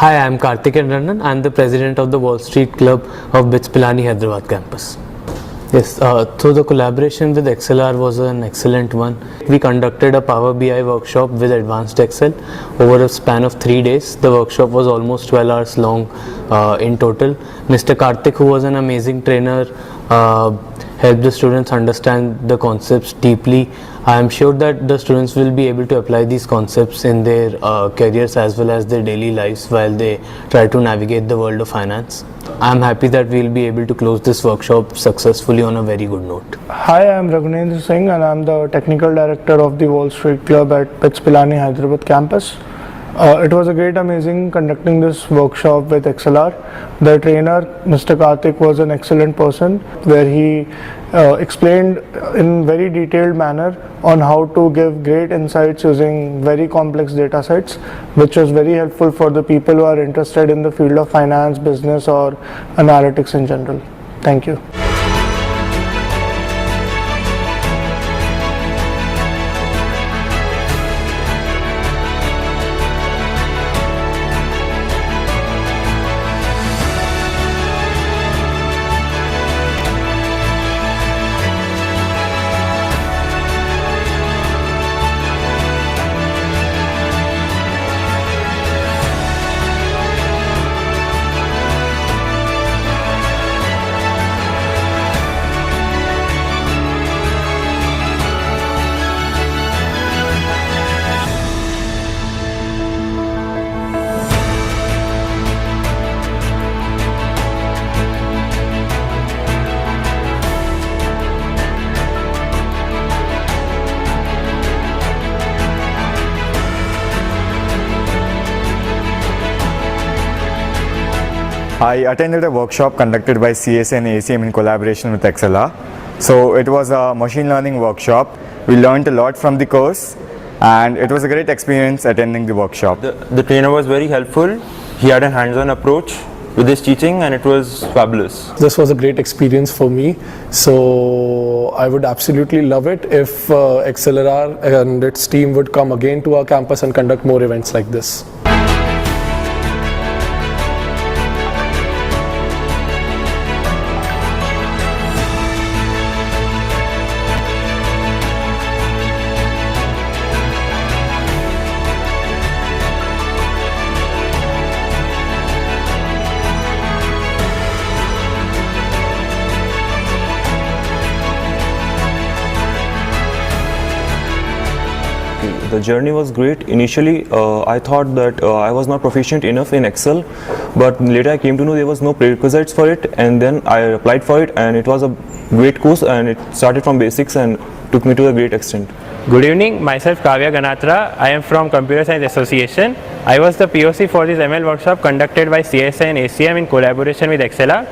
Hi, I am Karthik Rannan. I am the president of the Wall Street Club of BITS Pilani Hyderabad campus. Yes, so the collaboration with XLR was an excellent one. We conducted a Power BI workshop with Advanced Excel over a span of 3 days. The workshop was almost 12 hours long in total. Mr. Karthik, who was an amazing trainer, helped the students understand the concepts deeply. I am sure that the students will be able to apply these concepts in their careers as well as their daily lives while they try to navigate the world of finance. I am happy that we will be able to close this workshop successfully on a very good note. Hi, I am Raghunendra Singh and I am the Technical Director of the Wall Street Club at BITS Pilani Hyderabad campus. It was a great amazing conducting this workshop with XLR. The trainer, Mr. Karthik, was an excellent person where he explained in very detailed manner on how to give great insights using very complex data sets, which was very helpful for the people who are interested in the field of finance, business or analytics in general. Thank you. I attended a workshop conducted by CSA and ACM in collaboration with XLR. So it was a machine learning workshop. We learned a lot from the course and it was a great experience attending the workshop. The trainer was very helpful. He had a hands-on approach with his teaching and it was fabulous. This was a great experience for me. So I would absolutely love it if XLR and its team would come again to our campus and conduct more events like this. The journey was great. Initially, I thought that I was not proficient enough in Excel, but later I came to know there was no prerequisites for it, and then I applied for it, and it was a great course, and it started from basics and took me to a great extent. Good evening, myself Kavya Ganatra. I am from Computer Science Association. I was the POC for this ML workshop conducted by CSI and ACM in collaboration with XLR.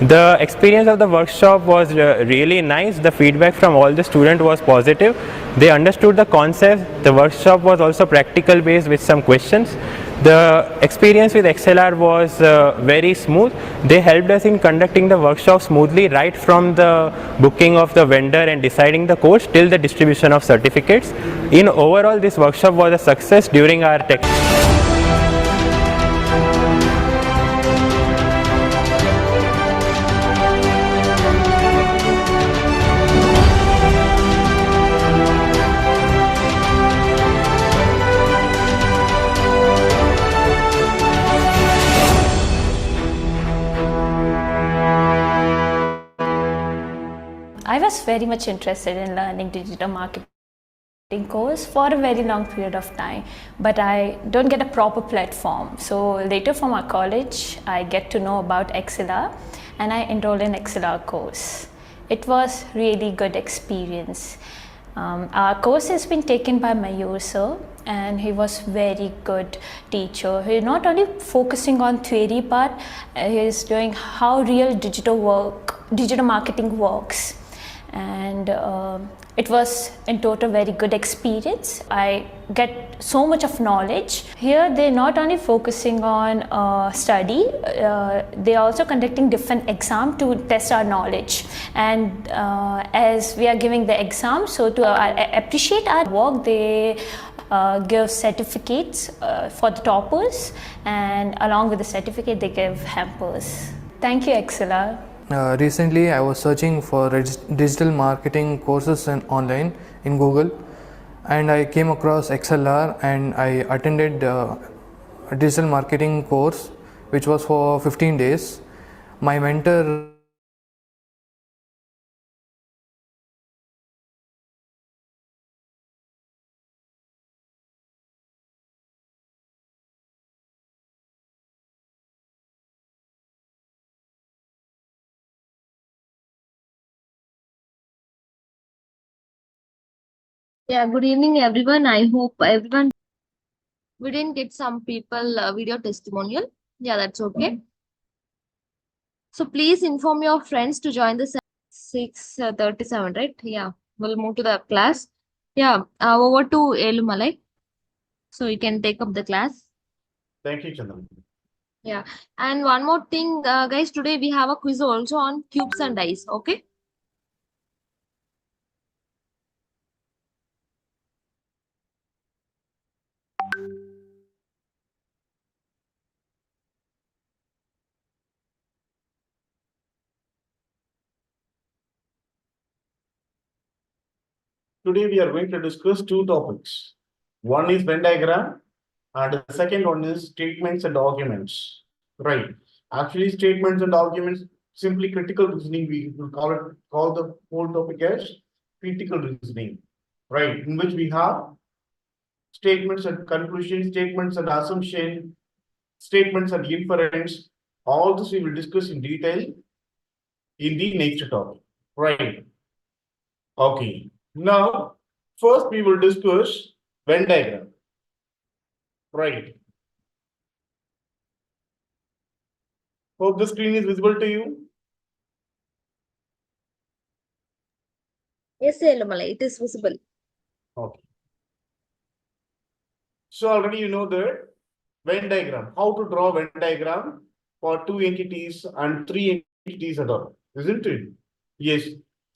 The experience of the workshop was really nice. The feedback from all the students was positive. They understood the concept. The workshop was also practical based with some questions. The experience with XLR was very smooth. They helped us in conducting the workshop smoothly right from the booking of the vendor and deciding the course till the distribution of certificates. In overall, this workshop was a success during our tech. I was very much interested in learning digital marketing course for a very long period of time, but I don't get a proper platform. So later from our college, I get to know about XLR and I enrolled in XLR course. It was really good experience. Our course has been taken by Mayur sir, and he was very good teacher. He not only focusing on theory part, he is doing how real digital marketing works. And it was in total very good experience. I get so much of knowledge. Here they're not only focusing on study, they're also conducting different exams to test our knowledge. And as we are giving the exam, so to appreciate our work, they give certificates for the toppers, and along with the certificate they give hampers. Thank you, XLR. Recently, I was searching for digital marketing courses online in Google, and I came across XLR, and I attended a digital marketing course which was for 15 days. My mentor Yeah, good evening, everyone. I hope everyone we didn't get some people video testimonial. Yeah, that's okay. So please inform your friends to join the 6:37, right? Yeah, we'll move to the class. Yeah, over to Elumalai. So you can take up the class. Thank you, Chandan. Yeah, and one more thing, guys. Today we have a quiz also on cubes and dice. Okay. Today we are going to discuss two topics. One is Venn diagram and the second one is statements and arguments. Right. Actually, statements and arguments, simply critical reasoning, we will call the whole topic as critical reasoning. Right. In which we have statements and conclusion, statements and assumption, statements and inference. All this we will discuss in detail in the next topic. Right. Okay. Now, first we will discuss Venn diagram. Right. Hope the screen is visible to you. Yes, Elumalai, it is visible. Okay. So already you know the Venn diagram, how to draw Venn diagram for two entities and three entities at all, isn't it? Yes.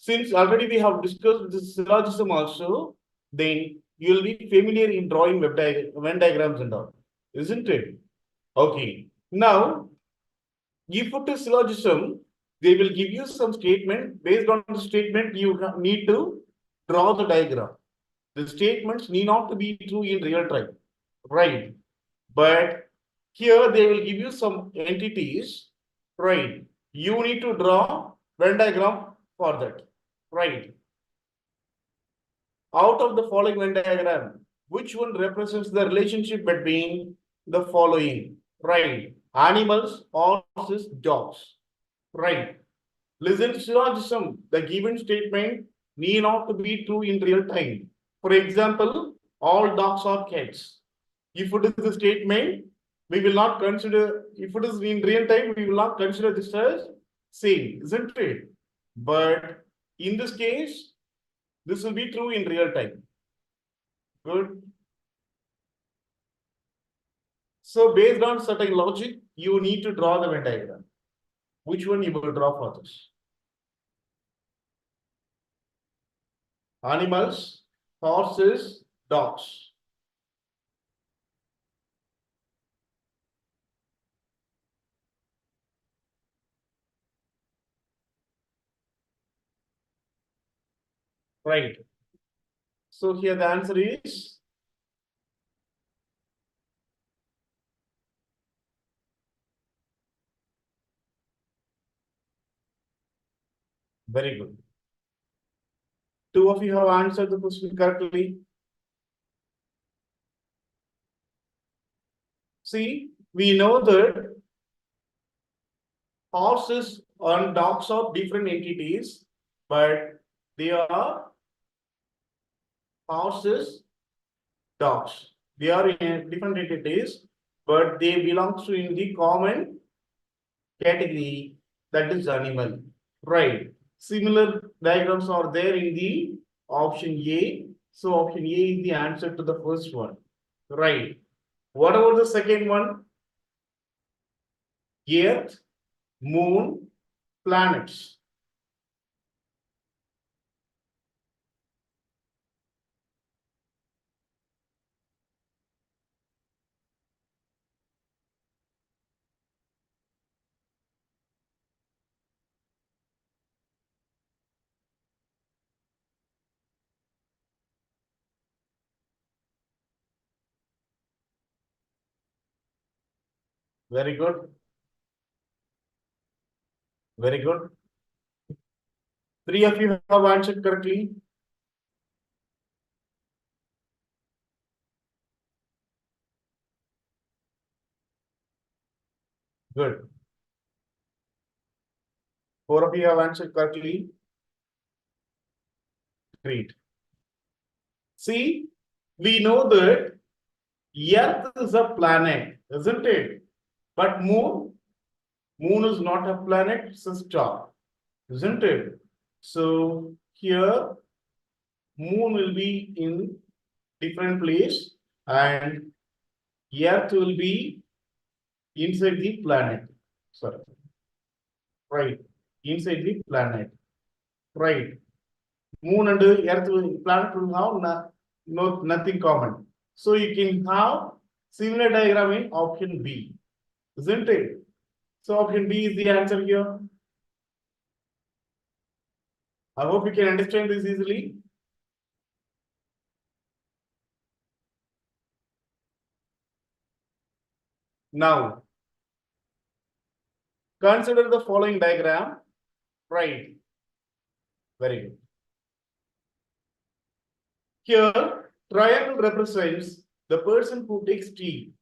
Since already we have discussed this syllogism also, then you will be familiar in drawing Venn diagrams and all, isn't it? Okay. Now, if it is syllogism, they will give you some statement. Based on the statement, you need to draw the diagram. The statements need not to be true in real time, right? But here they will give you some entities, right? You need to draw Venn diagram for that, right? Out of the following Venn diagram, which one represents the relationship between the following, right? Animals, horses, dogs, right? Listen to syllogism. The given statement need not to be true in real time. For example, all dogs are cats. If it is a statement, we will not consider, if it is in real time, we will not consider this as same, isn't it? But in this case, this will be true in real time. Good. So based on certain logic, you need to draw the Venn diagram. Which one you will draw for this? Animals, horses, dogs. Right. So here the answer is very good. Two of you have answered the question correctly. See, we know that horses and dogs are different entities, but they are horses, dogs. They are in different entities, but they belong to in the common category, that is animal. Right. Similar diagrams are there in the option A. So option A is the answer to the first one. Right. What about the second one? Earth, moon, planets. Very good. Very good. Three of you have answered correctly. Good. Four of you have answered correctly. Great. See, we know that Earth is a planet, isn't it? But Moon is not a planet, it's a star, isn't it? So here, Moon will be in different place and Earth will be inside the planet. Sorry. Right. Inside the planet. Right. Moon and Earth planet will have nothing common. So you can have similar diagram in option B, isn't it? So option B is the answer here. I hope you can understand this easily. Now, consider the following diagram. Right. Very good. Here, triangle represents the person who takes tea.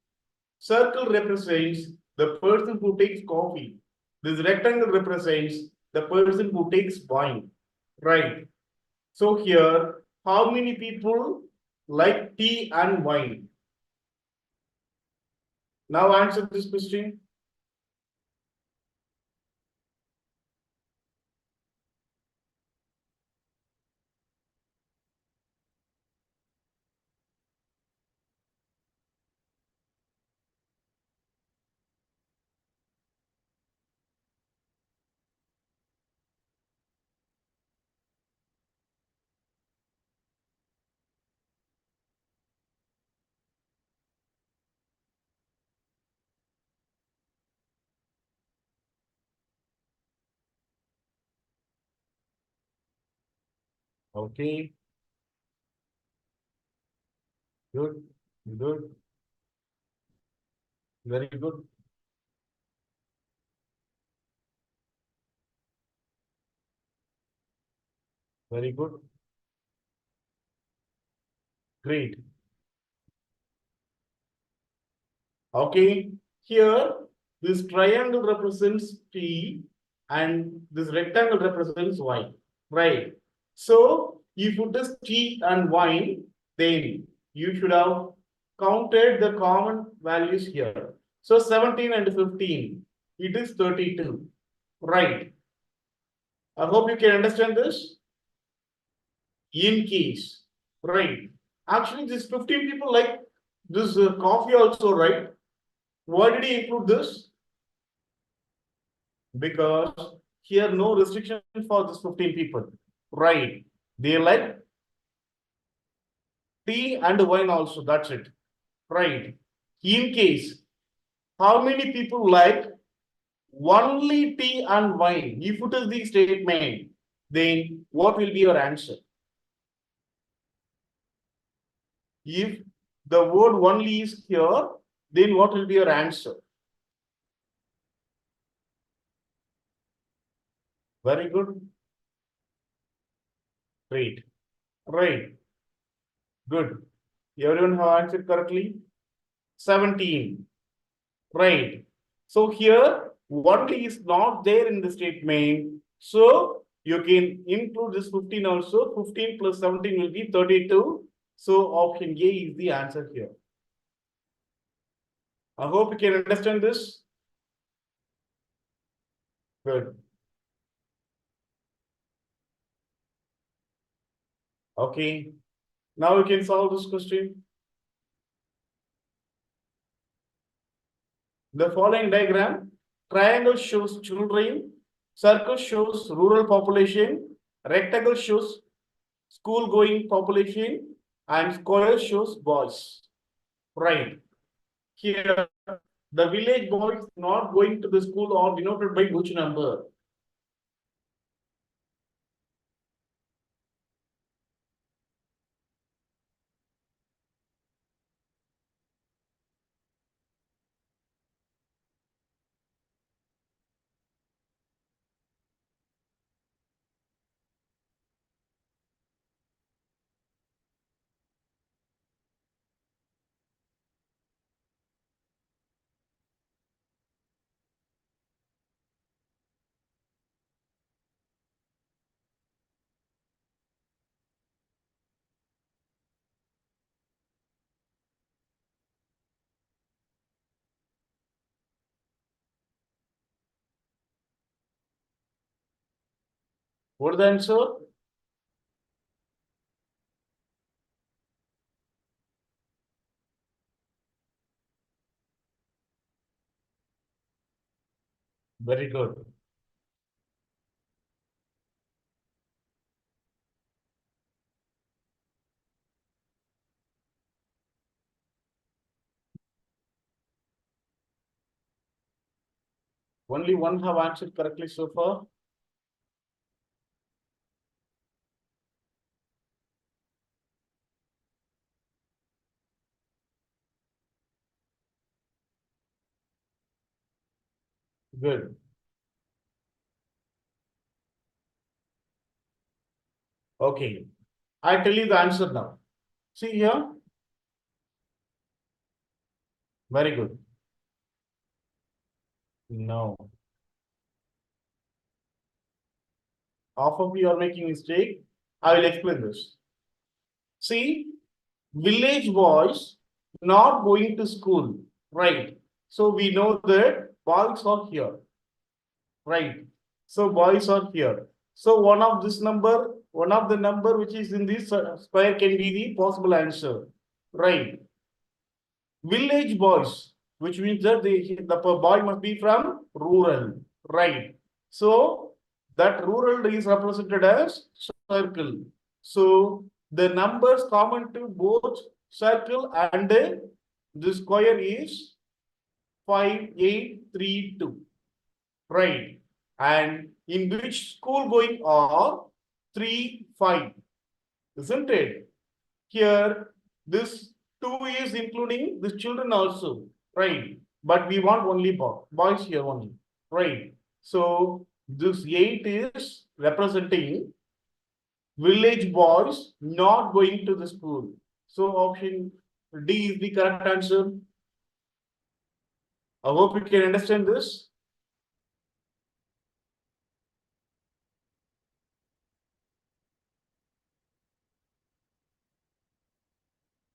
Circle represents the person who takes coffee. This rectangle represents the person who takes wine. Right. So here, how many people like tea and wine? Now answer this question. Okay. Good. Good. Very good. Very good. Great. Okay. Here, this triangle represents T and this rectangle represents Y. Right. So, if you test T and Y, then you should have counted the common values here. So, 17 and 15, it is 32. Right. I hope you can understand this. In case, right. Actually, this 15 people like this coffee also, right? Why did he include this? Because here no restriction for this 15 people. Right. They like tea and wine also. That's it. Right. In case, how many people like only tea and wine? If it is the statement, then what will be your answer? If the word only is here, then what will be your answer? Very good. Great. Right. Good. Everyone have answered correctly? 17. Right. So here, only is not there in the statement. So you can include this 15 also. 15 plus 17 will be 32. So option A is the answer here. I hope you can understand this. Good. Okay. Now we can solve this question. The following diagram, triangle shows children, circle shows rural population, rectangle shows school going population, and square shows boys. Right. Here, the village boys not going to the school are denoted by which number? What is the answer? Very good. Only one have answered correctly so far. Good. Okay. I tell you the answer now. See here. Very good. No. Half of you are making mistake. I will explain this. See, village boys not going to school, right? So we know that boys are here, right? So boys are here. So one of the number which is in this square can be the possible answer, right? Village boys, which means that the boy must be from rural, right? So that rural is represented as circle. So the numbers common to both circle and the square is 5832, right? And in which school going are 3, 5, isn't it? Here, this 2 is including the children also, right? But we want only boys here only, right? So this 8 is representing village boys not going to the school. So option D is the correct answer. I hope you can understand this.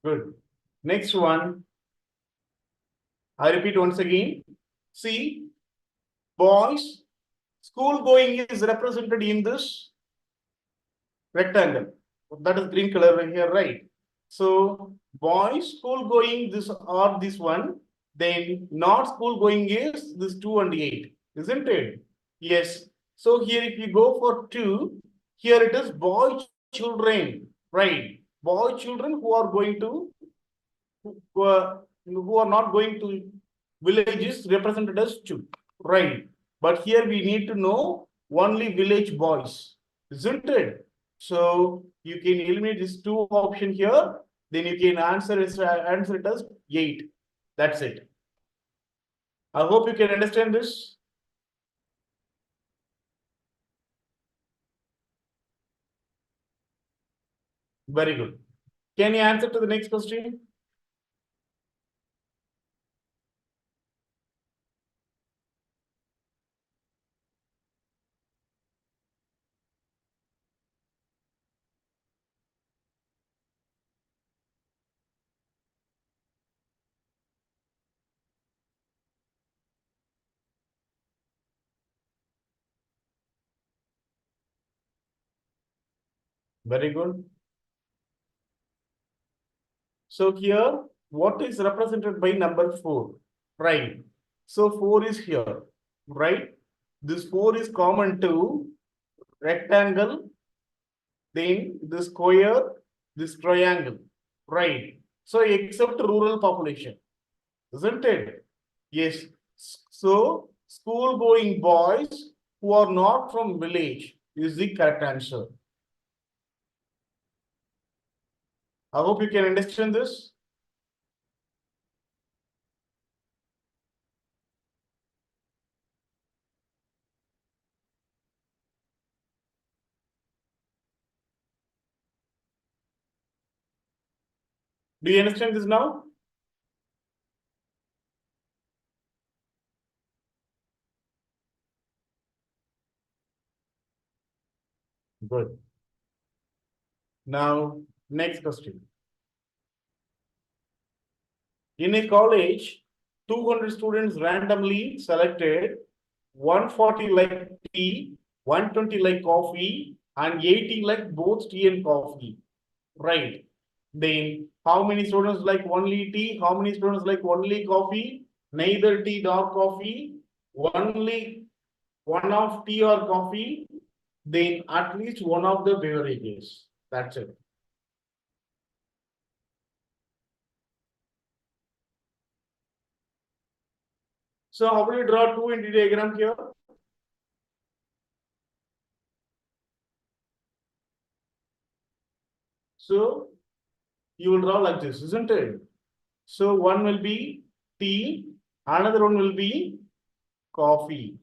Good. Next one. I repeat once again. See, boys, school going is represented in this rectangle. That is green color right here, right? So boys school going this or this one, then not school going is this 2 and 8, isn't it? Yes. So here if you go for 2, here it is boy children, right? Boy children who are going to who are not going to villages represented as 2, right? But here we need to know only village boys, isn't it? So you can eliminate this 2 option here, then you can answer it as 8. That's it. I hope you can understand this. Very good. Can you answer to the next question? Very good. So here, what is represented by number 4? Right. So 4 is here, right? This 4 is common to rectangle, then the square, this triangle, right? So except rural population, isn't it? Yes. So school going boys who are not from village is the correct answer. I hope you can understand this. Do you understand this now? Good. Now, next question. In a college, 200 students randomly selected 140 like T 120 like coffee, and 80 like both tea and coffee. Right. Then how many students like only tea? How many students like only coffee? Neither tea nor coffee. Only one of tea or coffee. Then at least one of the beverages. That's it. So how will you draw two entity diagram here? So you will draw like this, isn't it? So one will be tea, another one will be coffee.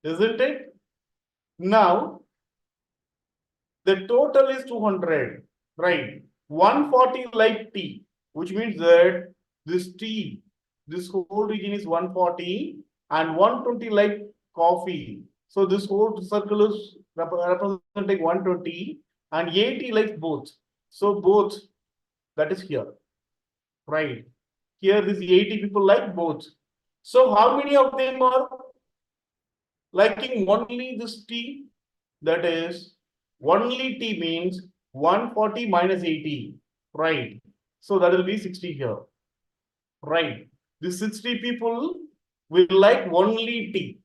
Isn't it? Now the total is 200, right? 140 like tea, which means that this tea, this whole region is 140, and 120 like coffee. So this whole circle is representing 120, and 80 like both. So both, that is here, right? Here this 80 people like both. So how many of them are liking only this tea? That is, only T means 140 minus 80, right? So that will be 60 here, right? The 60 people will like only T,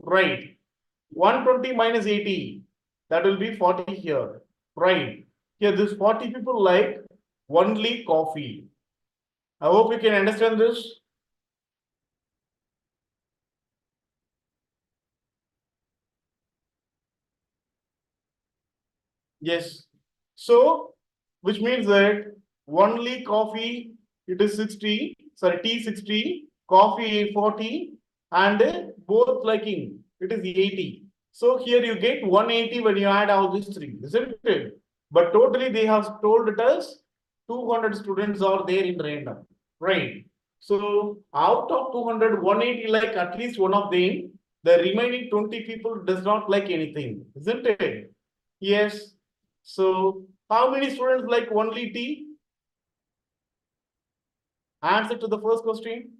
right? 120 minus 80, that will be 40 here, right? Here, this 40 people like only coffee. I hope you can understand this. Yes. So, which means that only coffee, it is 60, sorry, tea 60, coffee 40, and both liking, it is 80. So here you get 180 when you add all these three, isn't it? But totally they have told it as 200 students are there in random, right? So out of 200, 180 like at least one of them, the remaining 20 people does not like anything, isn't it? Yes. So how many students like only tea? Answer to the first question.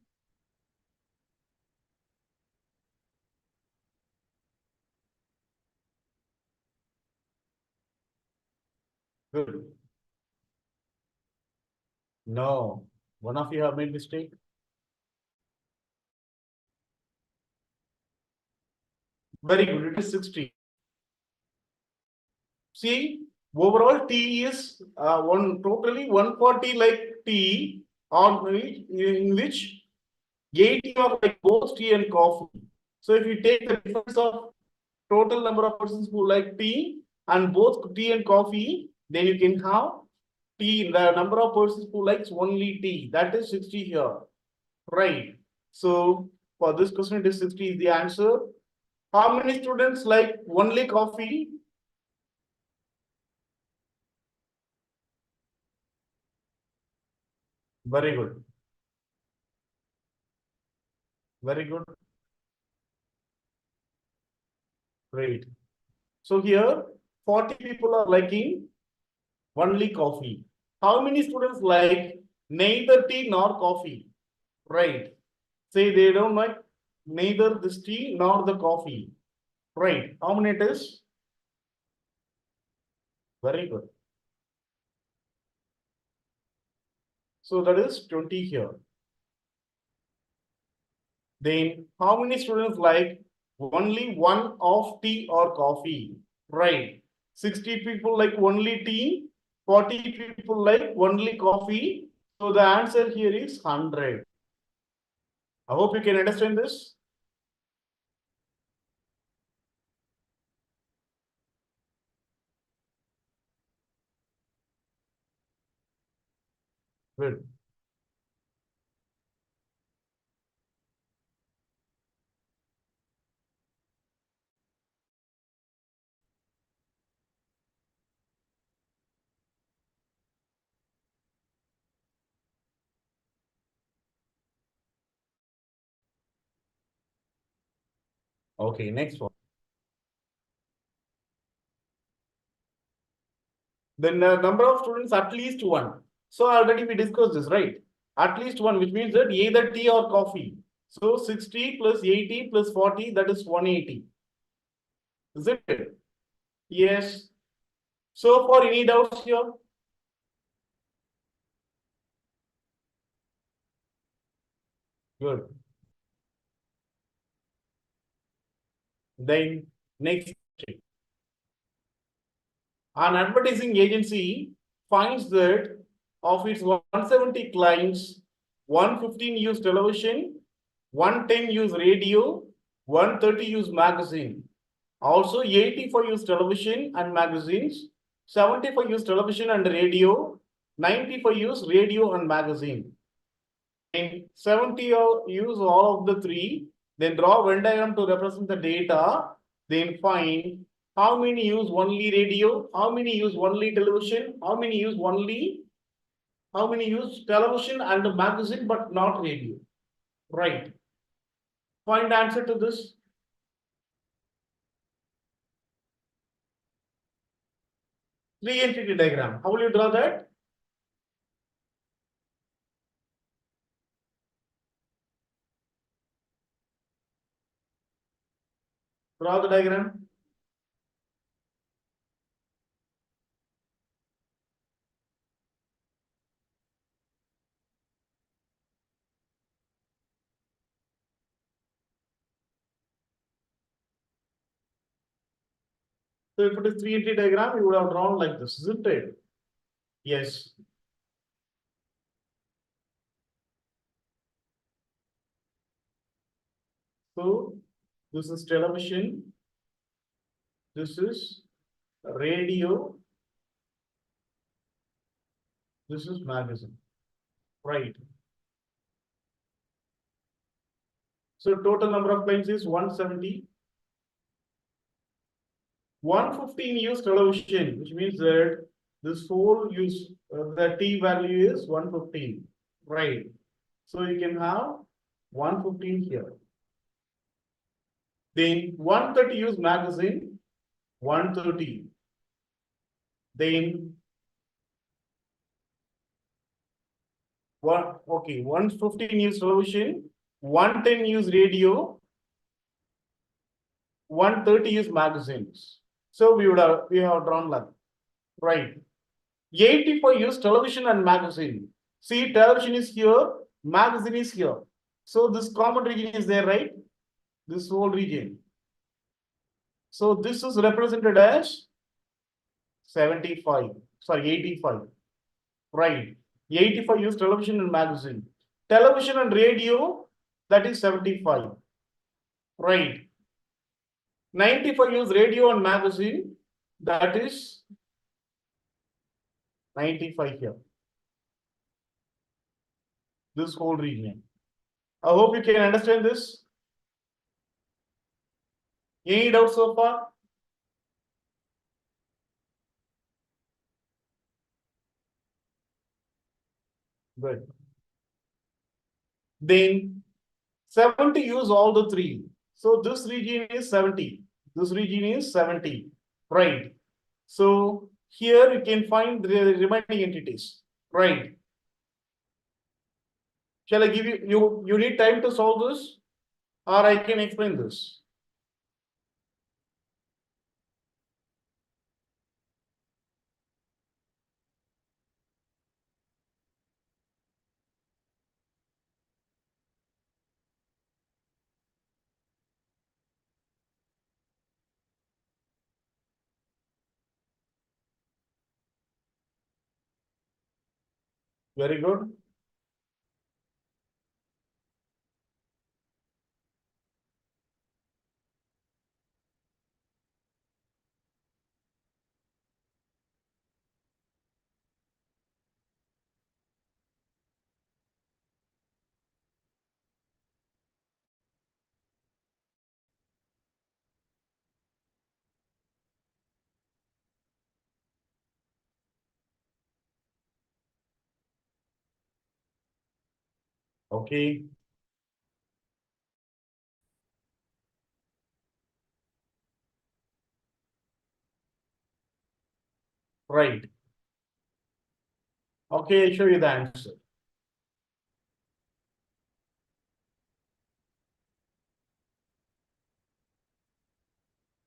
Good. No, one of you have made mistake. Very good. It is 60. See, overall T is one totally 140 like T, on in which 80 are like both tea and coffee. So if you take the difference of total number of persons who like tea and both tea and coffee, then you can have tea, the number of persons who likes only tea. That is 60 here. Right. So for this question, it is 60 is the answer. How many students like only coffee? Very good. Very good. Great. So here 40 people are liking only coffee. How many students like neither tea nor coffee? Right. Say they don't like neither this tea nor the coffee. Right. How many it is? Very good. So that is 20 here. Then how many students like only one of tea or coffee? Right. 60 people like only tea, 40 people like only coffee. So the answer here is 100. I hope you can understand this. Good. Okay, next one. Then the number of students at least one. So already we discussed this, right? At least one, which means that either tea or coffee. So 60 plus 80 plus 40, that is 180. Is it? Yes. So for any doubts here? Good. Then next, an advertising agency finds that of its 170 clients, 115 use television, 110 use radio, 130 use magazine. Also 84 use television and magazines, 75 use television and radio, 95 use radio and magazine. And 70 use all of the three, then draw Venn diagram to represent the data, then find how many use only radio, how many use only television, how many use television and magazine but not radio. Right. Find answer to this. Three entity diagram. How will you draw that? Draw the diagram. So if it is three entity diagram, you would have drawn like this, isn't it? Yes. So this is television, this is radio, this is magazine. Right. So total number of clients is 170. 115 use television, which means that this whole use the T value is 115. Right. So you can have 115 here. Then 130 use magazine, 130. Then 115 use television, 110 use radio, 130 use magazines. So we have drawn like right. 85 use television and magazine. See, television is here, magazine is here. So this common region is there, right? This whole region. So this is represented as 75. Sorry, 85. Right. 85 use television and magazine. Television and radio, that is 75. Right. 95 use radio and magazine, that is 95 here. This whole region. I hope you can understand this. Any doubts so far? Good. Then 70 use all the three. So this region is 70. This region is 70. Right. So here you can find the remaining entities. Right. Shall I give you need time to solve this, or I can explain this? Very good. Okay. Right. Okay, I'll show you the answer.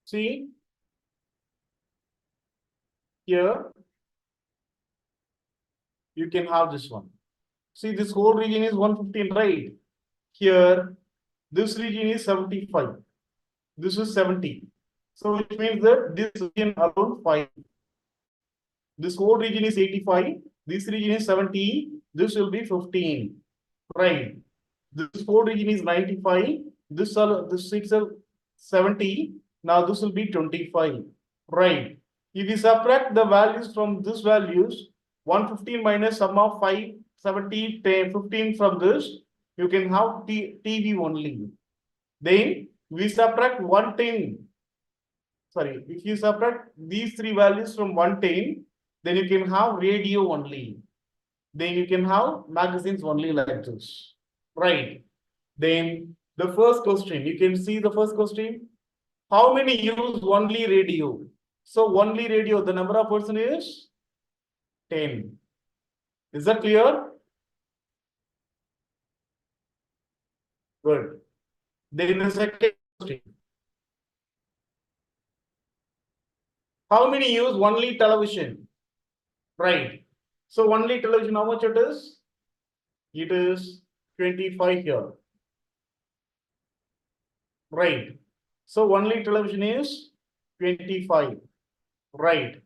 See, here you can have this one. See, this whole region is 115, right? Here, this region is 75. This is 70. So which means that this region alone 5. This whole region is 85. This region is 70. This will be 15. Right. This whole region is 95. This 6 are 70. Now this will be 25. Right. If you subtract the values from this values, 115 minus sum of 5, 70, 10, 15 from this, you can have TV only. Then we subtract 110. Sorry, if you subtract these three values from 110, then you can have radio only. Then you can have magazines only like this. Right. Then the first question, you can see the first question. How many use only radio? So only radio, the number of person is 10. Is that clear? Good. Then the second question. How many use only television? Right. So only television, how much it is? It is 25 here. Right. So only television is 25. Right.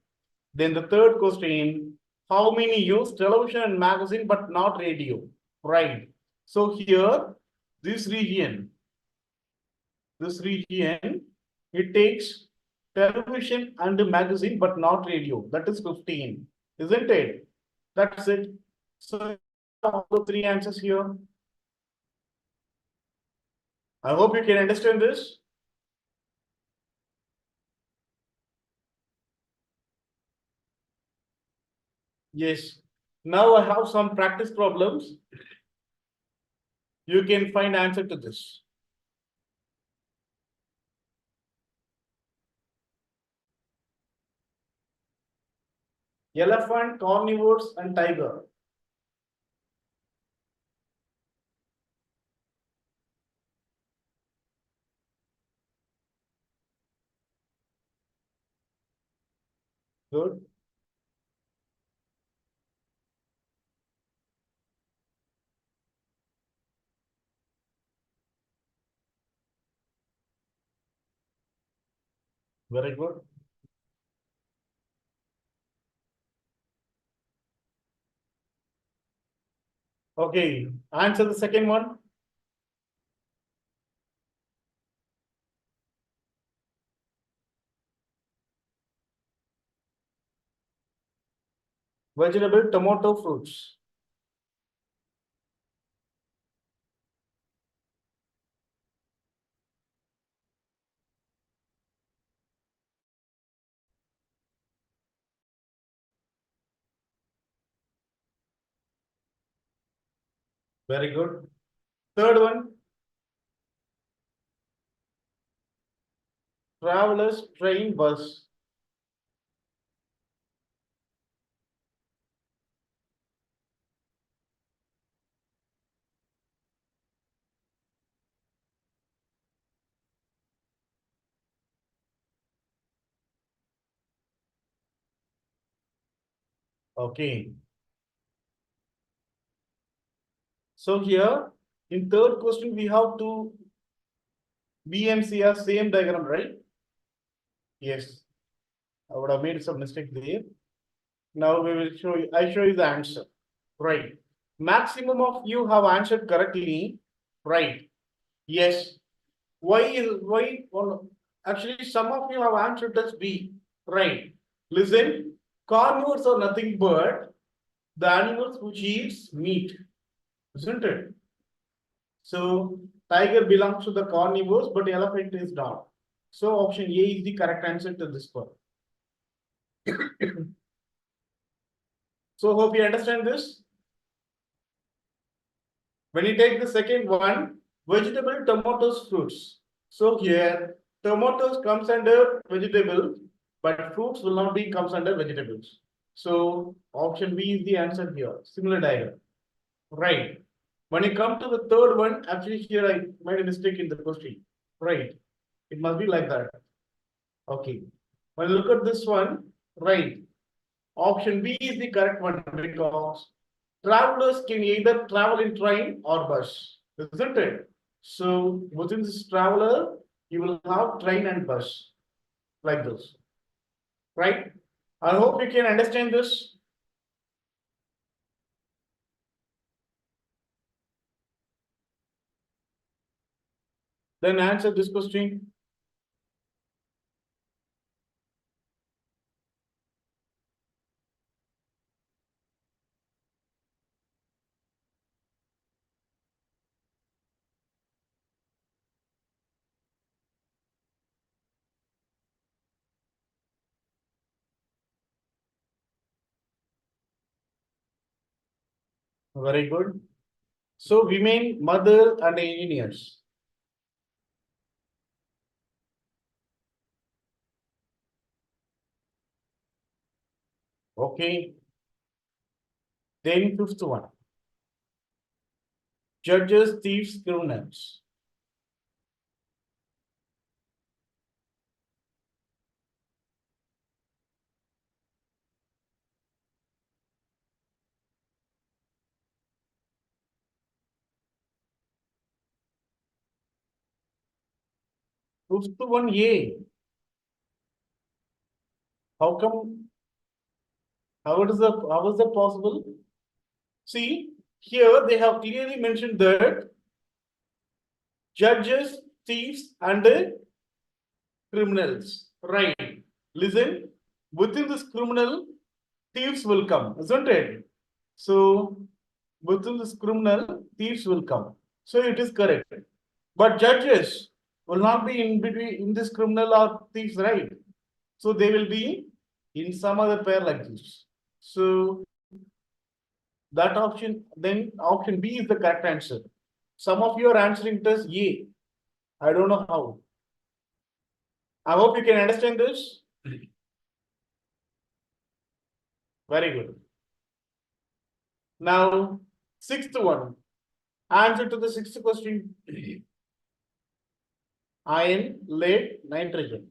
Then the third question, how many use television and magazine but not radio? Right. So here, this region, it takes television and magazine but not radio. That is 15, isn't it? That's it. So all the three answers here. I hope you can understand this. Yes. Now I have some practice problems. You can find answer to this. Elephant, carnivores, and tiger. Good. Very good. Okay, answer the second one. Vegetable, tomato, fruits. Very good. Third one. Travelers, train, bus. Okay. So here, in third question, we have two BMCR same diagram, right? Yes. I would have made some mistake there. Now we will show you, I show you the answer. Right. Maximum of you have answered correctly. Right. Yes. Well, actually, some of you have answered as B. Right. Listen, carnivores are nothing but the animals which eats meat, isn't it? So tiger belongs to the carnivores, but elephant is not. So option A is the correct answer to this one. So hope you understand this. When you take the second one, vegetable, tomatoes, fruits. So here, tomatoes comes under vegetable, but fruits will not be comes under vegetables. So option B is the answer here. Similar diagram. Right. When you come to the third one, actually here I made a mistake in the question. Right. It must be like that. Okay. When you look at this one, right. Option B is the correct one because travelers can either travel in train or bus, isn't it? So within this traveler, you will have train and bus like this, right? I hope you can understand this. Then answer this question. Very good. So women, mothers, and engineers. Okay. Then fifth one. Judges, thieves, criminals. Fifth one, A. How come? How is that possible? See, here they have clearly mentioned that judges, thieves, and criminals. Right. Listen, within this criminal, thieves will come, isn't it? So within this criminal, thieves will come. So it is correct. But judges will not be in between in this criminal or thieves, right? So they will be in some other pair like this. So that option, then option B is the correct answer. Some of you are answering this A. I don't know how. I hope you can understand this. Very good. Now, sixth one. Answer to the sixth question. Iron, lead, nitrogen.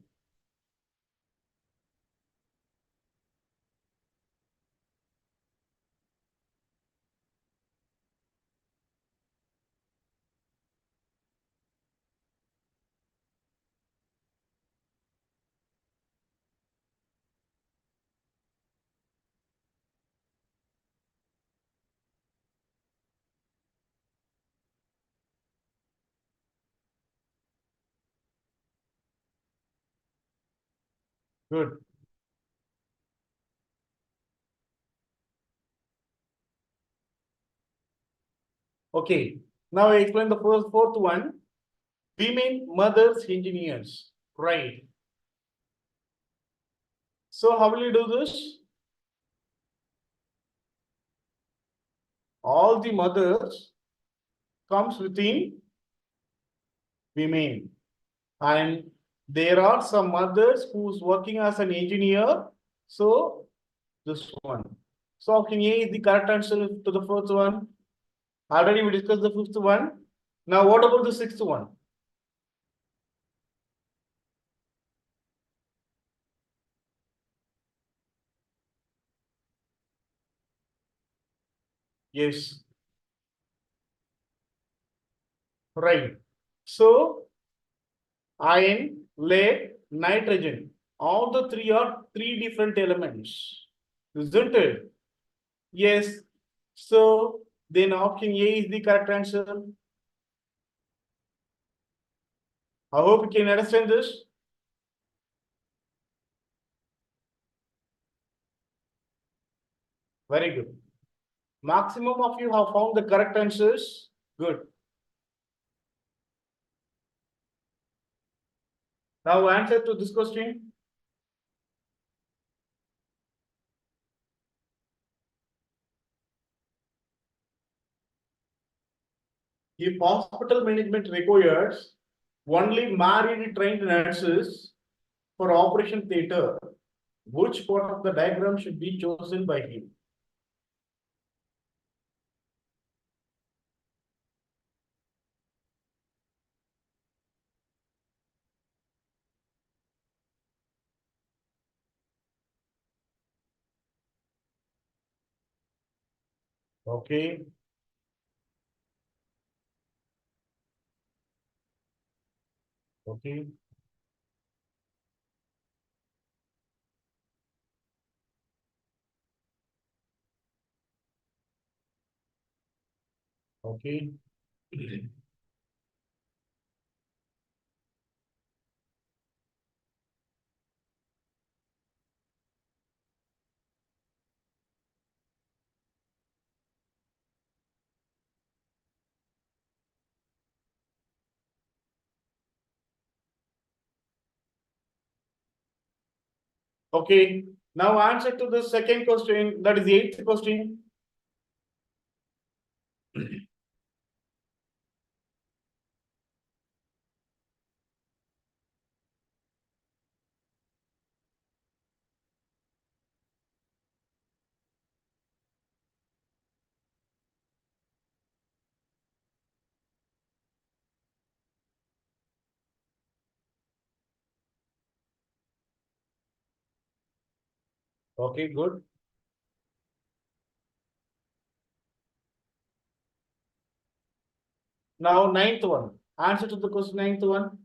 Good. Okay. Now I explain the fourth one. Women, mothers, engineers. Right. So how will you do this? All the mothers comes within women. And there are some mothers who's working as an engineer. So this one. So option A is the correct answer to the fourth one. Already we discussed the fifth one. Now what about the sixth one? Yes. Right. So iron, lead, nitrogen. All the three are three different elements. Isn't it? Yes. So then option A is the correct answer. I hope you can understand this. Very good. Maximum of you have found the correct answers. Good. Now answer to this question. If hospital management requires only married trained nurses for operation theatre, which part of the diagram should be chosen by him? Okay. Okay. Okay. Okay. Now answer to the second question, that is the eighth question. Okay, good. Now ninth one. Answer to the question ninth one.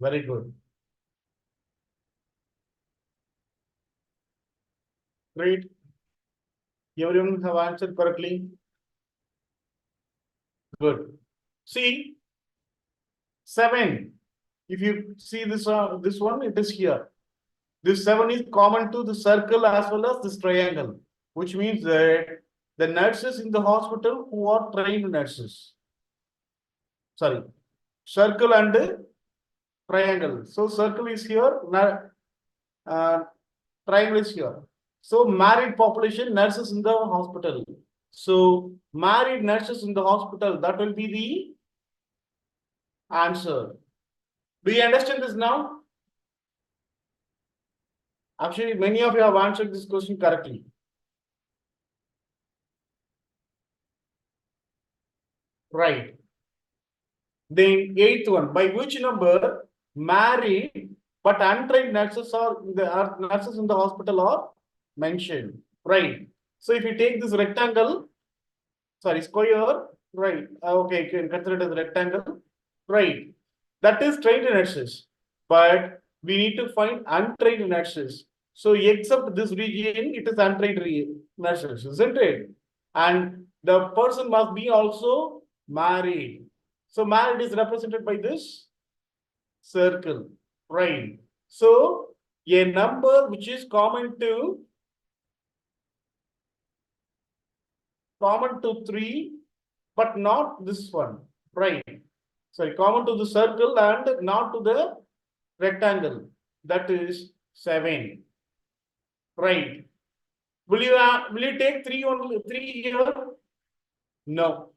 Very good. Great. Everyone have answered correctly. Good. See, 7. If you see this one, it is here. This 7 is common to the circle as well as this triangle, which means that the nurses in the hospital who are trained nurses. Sorry, circle and triangle. So circle is here, triangle is here. So married population, nurses in the hospital. So married nurses in the hospital, that will be the answer. Do you understand this now? Actually, many of you have answered this question correctly. Right. The eighth one, by which number married but untrained nurses are nurses in the hospital are mentioned. Right. So if you take this rectangle, sorry, square, right? Okay, you can consider it as rectangle, right? That is trained nurses, but we need to find untrained nurses. So except this region, it is untrained nurses, isn't it? And the person must be also married. So married is represented by this circle, right? So a number which is common to 3, but not this one, right? Sorry, common to the circle and not to the rectangle. That is 7, right? Will you take 3 only 3 here? No,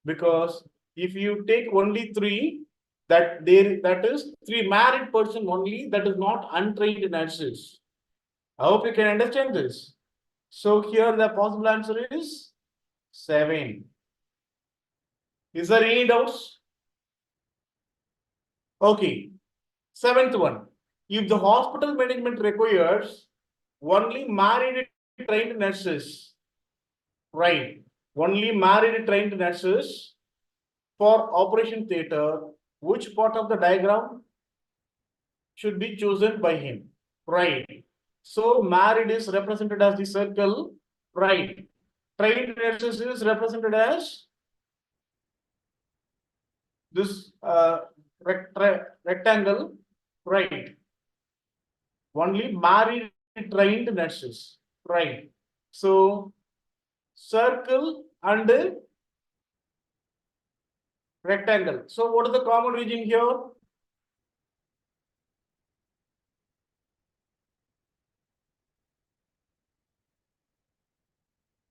because if you take only 3, that is 3 married person only. That is not untrained nurses. I hope you can understand this. So here the possible answer is 7. Is there any doubts? Okay. 7th one. If the hospital management requires only married trained nurses, right? Only married trained nurses for operation theater, which part of the diagram should be chosen by him? Right. So married is represented as the circle, right? Trained nurses is represented as this rectangle, right? Only married trained nurses, right? So circle and rectangle. So what is the common region here?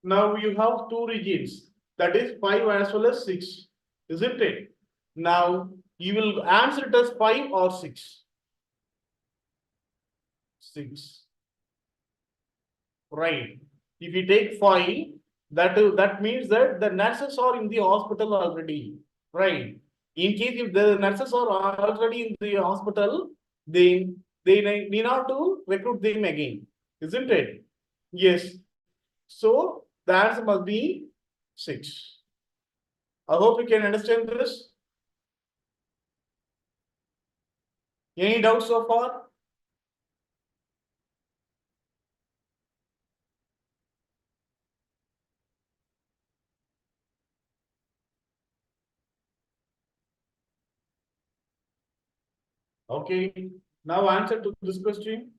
Now you have 2 regions, that is 5 as well as 6, isn't it? Now you will answer it as 5 or 6. 6. Right. If you take 5, that means that the nurses are in the hospital already. Right. In case if the nurses are already in the hospital, then they need not to recruit them again, isn't it? Yes. So the answer must be 6. I hope you can understand this. Any doubts so far? Okay. Now answer to this question.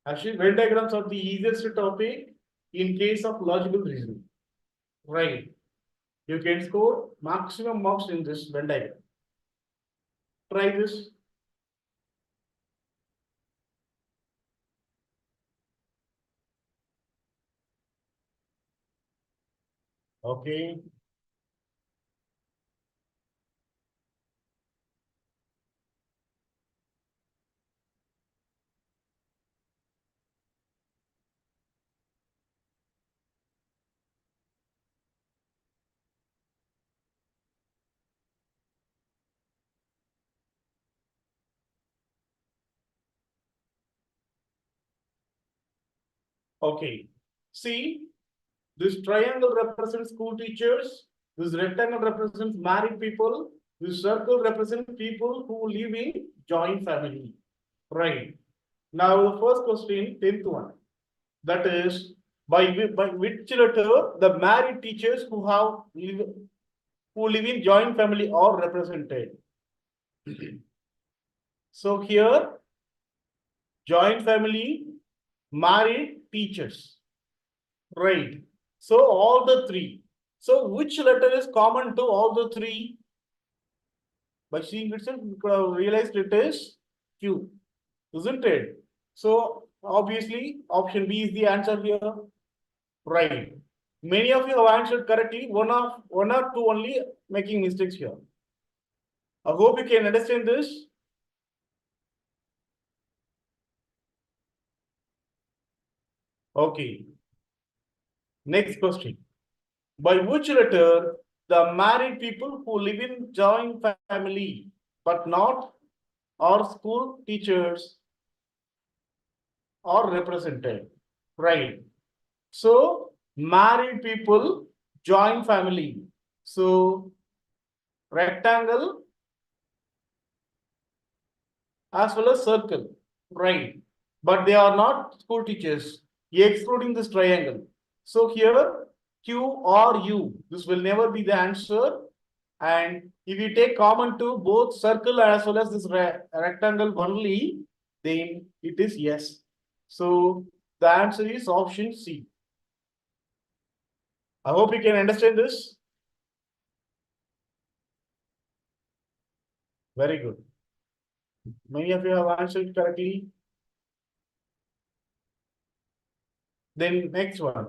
Actually, Venn diagrams are the easiest topic in case of logical reasoning. Right. You can score maximum marks in this Venn diagram. Try this. Okay. Okay. See, this triangle represents school teachers. This rectangle represents married people. This circle represents people who live in joint family. Right. Now the first question, 10th one. That is, by which letter the married teachers who live in joint family are represented? So here, joint family, married teachers. Right. So all the 3. So which letter is common to all the 3? By seeing itself, you could have realized it is Q, isn't it? So obviously option B is the answer here. Right. Many of you have answered correctly. One or two only making mistakes here. I hope you can understand this. Okay. Next question. By which letter the married people who live in joint family but not are school teachers are represented? Right. So married people, joint family. So rectangle as well as circle. Right. But they are not school teachers, excluding this triangle. So here Q or U, this will never be the answer. And if you take common to both circle as well as this rectangle only, then it is yes. So the answer is option C. I hope you can understand this. Very good. Many of you have answered correctly. Then next one.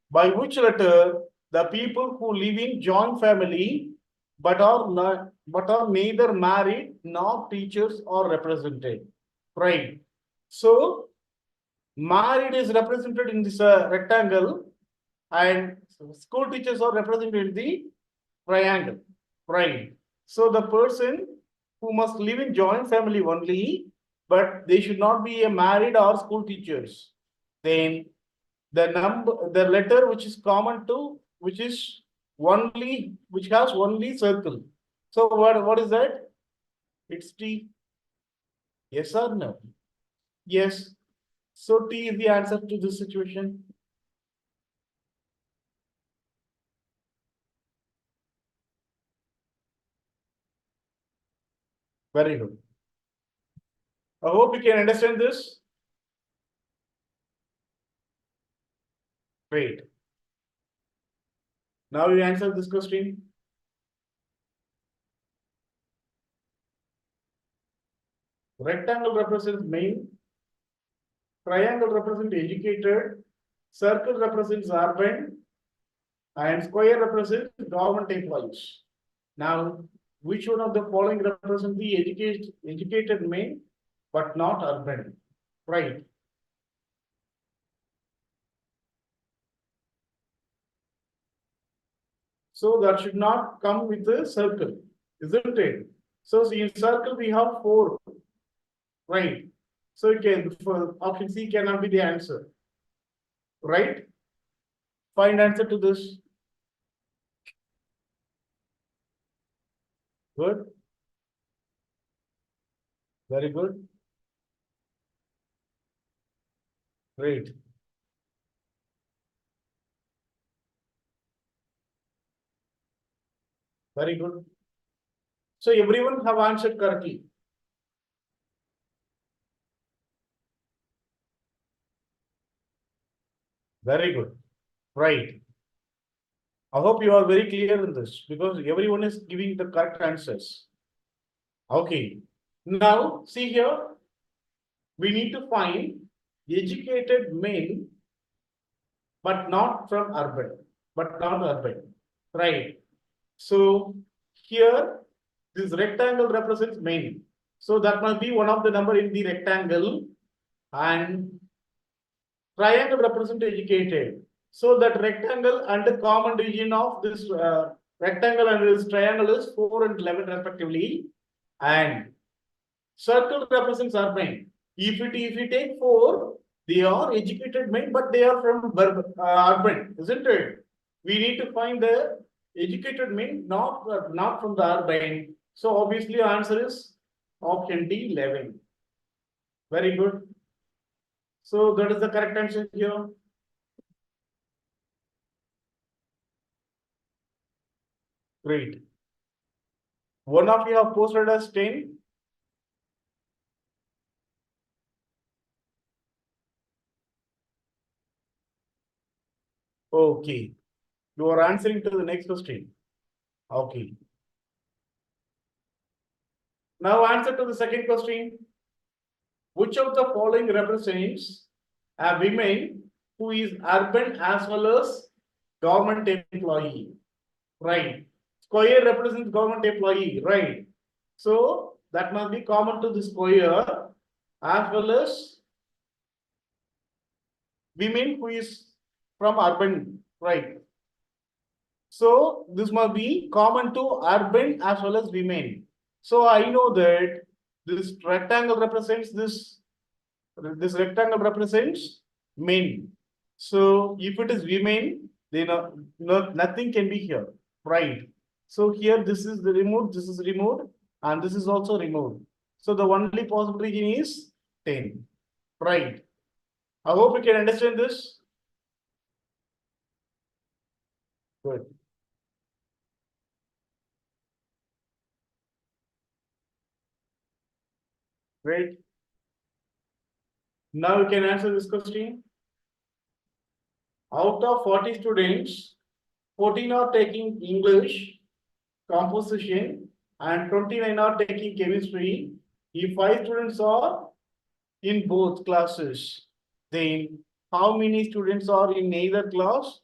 By which letter the people who live in joint family but are neither married nor teachers are represented? Right. So married is represented in this rectangle and school teachers are represented in the triangle. Right. So the person who must live in joint family only, but they should not be a married or school teachers. Then the letter which is common to, which has only circle. So what is that? It's T. Yes or no? Yes. So T is the answer to this situation. Very good. I hope you can understand this. Great. Now you answer this question. Rectangle represents main, triangle represents educated, circle represents urban, and square represents government employees. Now, which one of the following represents the educated main? but not urban. Right. So that should not come with a circle, isn't it? So in circle we have 4. Right. So for option C cannot be the answer. Right? Find answer to this. Good. Very good. Great. Very good. So everyone have answered correctly. Very good. Right. I hope you are very clear in this because everyone is giving the correct answers. Okay. Now, see here, we need to find educated men, but not from urban, but not urban. Right. So here, this rectangle represents men. So that must be one of the number in the rectangle, and triangle represents educated. So that rectangle and the common region of this rectangle and this triangle is 4 and 11 respectively, and circle represents urban. If you take 4, they are educated men, but they are from urban, isn't it? We need to find the educated men, not from the urban. So obviously, answer is option D, 11. Very good. So that is the correct answer here. Great. One of you have posted as 10. Okay. You are answering to the next question. Okay. Now answer to the second question. Which of the following represents a woman who is urban as well as government employee? Right. Square represents government employee, right? So that must be common to the square as well as women who is from urban, right? So this must be common to urban as well as women. So I know that this rectangle represents this rectangle represents men. So if it is women, then nothing can be here, right? So here this is removed, and this is also removed. So the only possible region is 10, right? I hope you can understand this. Good. Great. Now you can answer this question. Out of 40 students, 14 are taking English, composition, and 29 are taking chemistry. If 5 students are in both classes, then how many students are in either class?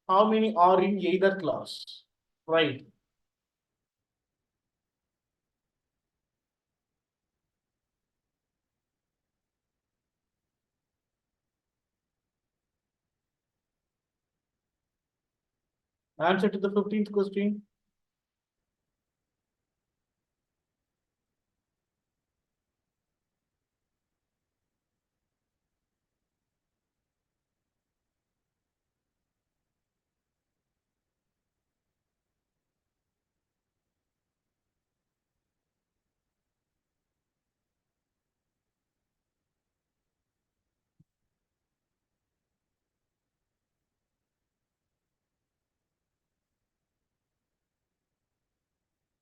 How many are in either class? Right. Answer to the 15th question.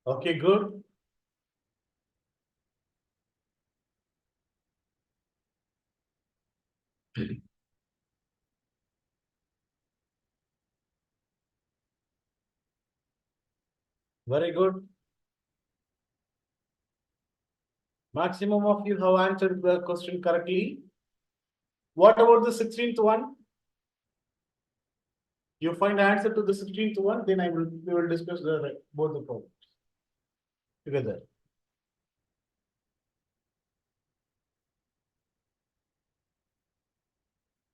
Okay, good. Very good. Maximum of you have answered the question correctly. What about the 16th one? You find answer to the 16th one, then we will discuss both the problems together.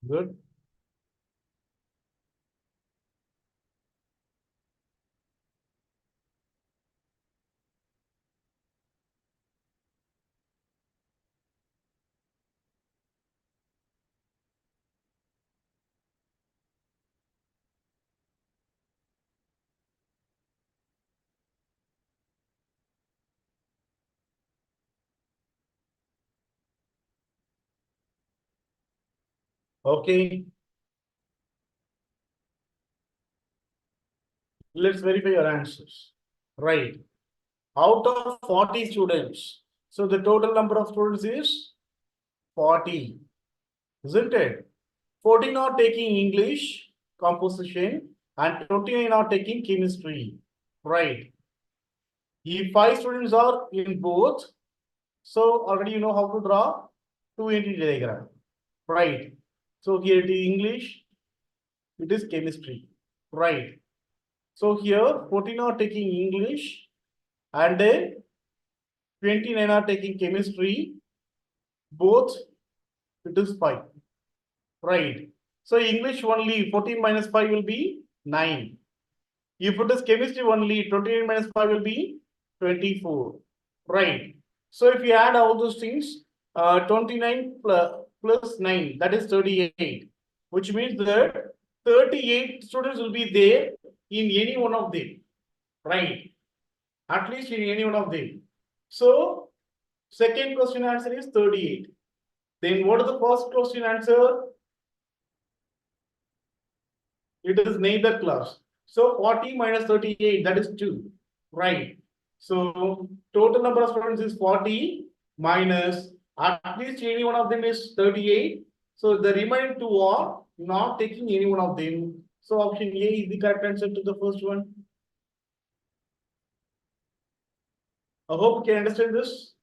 Good. Okay. Let's verify your answers. Right. Out of 40 students, so the total number of students is 40, isn't it? 14 are taking English composition and 29 are taking chemistry. Right. If 5 students are in both, so already you know how to draw two entity diagram. Right. So here it is English, it is chemistry. Right. So here 14 are taking English and then 29 are taking chemistry. Both it is 5. Right. So English only 14 minus 5 will be 9. If it is chemistry only 29 minus 5 will be 24. Right. So if you add all those things, 29 plus 9, that is 38, which means that 38 students will be there in any one of them. Right. At least in any one of them. So second question answer is 38. Then what is the first question answer? It is neither class. So 40 minus 38, that is 2. Right. So total number of students is 40 minus at least any one of them is 38. So the remaining two are not taking any one of them. So option A is the correct answer to the first one. I hope you can understand this.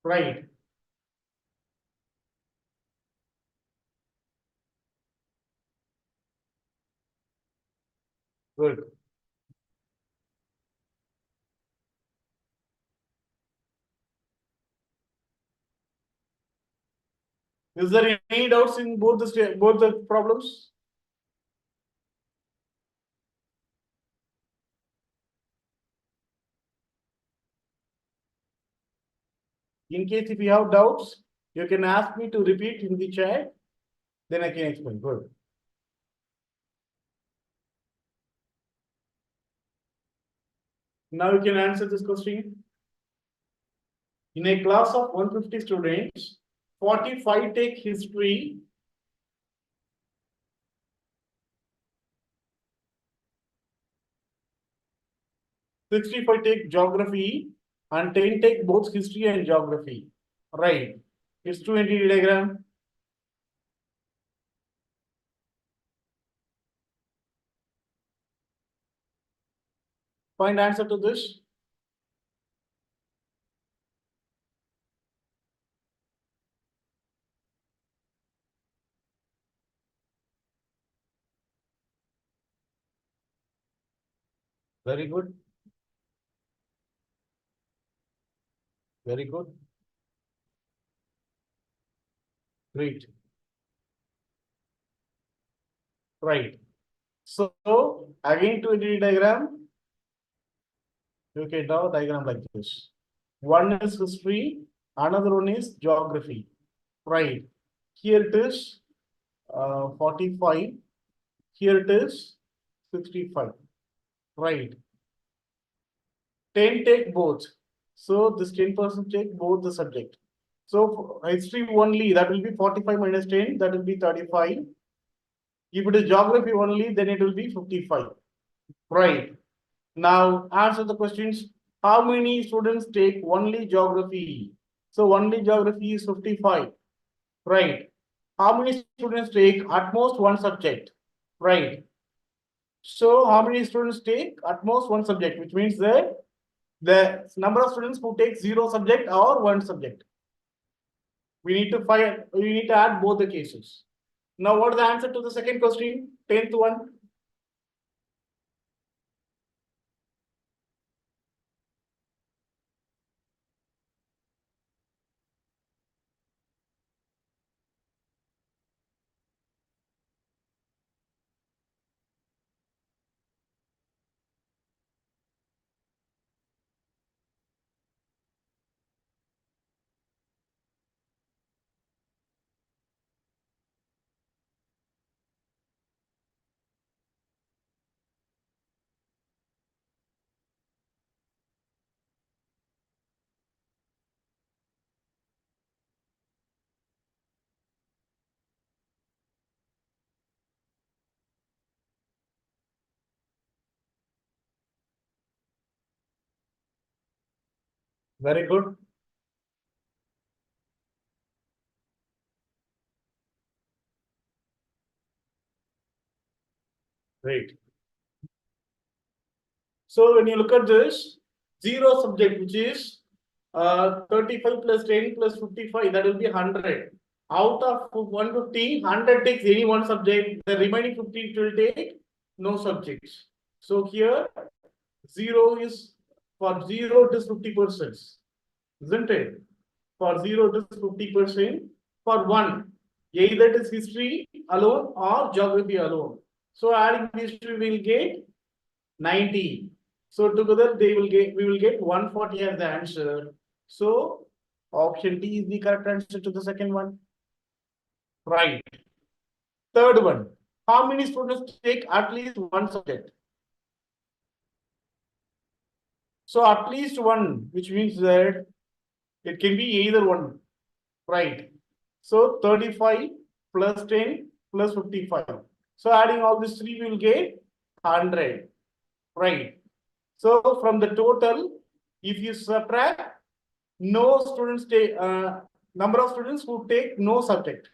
Right. Good. Is there any doubts in both the problems? In case if you have doubts, you can ask me to repeat in the chat. Then I can explain. Good. Now you can answer this question. In a class of 150 students, 45 take history, 65 take geography, and 10 take both history and geography. Right. It's two entity diagram. Find answer to this. Very good. Very good. Great. Right. So again two entity diagram. You can draw a diagram like this. One is history, another one is geography. Right. Here it is 45. Here it is 65. Right. 10 take both. So this 10% take both the subject. So history only, that will be 45 minus 10, that will be 35. If it is geography only, then it will be 55. Right. Now answer the questions. How many students take only geography? So only geography is 55. Right. How many students take at most one subject? Right. So how many students take at most one subject, which means that the number of students who take zero subject or one subject. We need to add both the cases. Now, what is the answer to the second question? 10th one. Very good. Great. So when you look at this, zero subject, which is 35 plus 10 plus 55, that will be 100. Out of 150, 100 takes any one subject, the remaining 50 will take no subjects. So here, 0 is, for 0 it is 50%, isn't it? For 0 it is 50%. For 1, either it is history alone or geography alone. So adding these two, we will get 90. So together we will get 140 as the answer. So option D is the correct answer to the second one. Right. Third one. How many students take at least one subject? So at least one, which means that it can be either one. Right. So 35 plus 10 plus 55. So adding all these three, we will get 100. Right. So from the total, if you subtract no students take number of students who take no subject,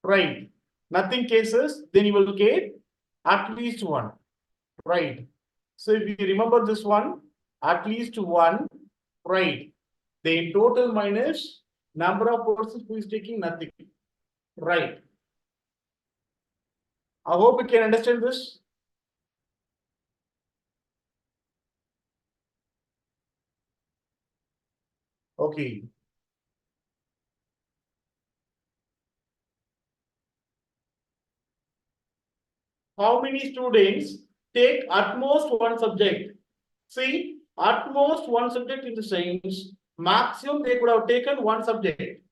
right? Nothing cases, then you will get at least one, right? So if you remember this one, at least one, right? Then total minus number of persons who is taking nothing, right? I hope you can understand this. Okay. How many students take at most one subject? See, at most one subject in the science, maximum they could have taken one subject.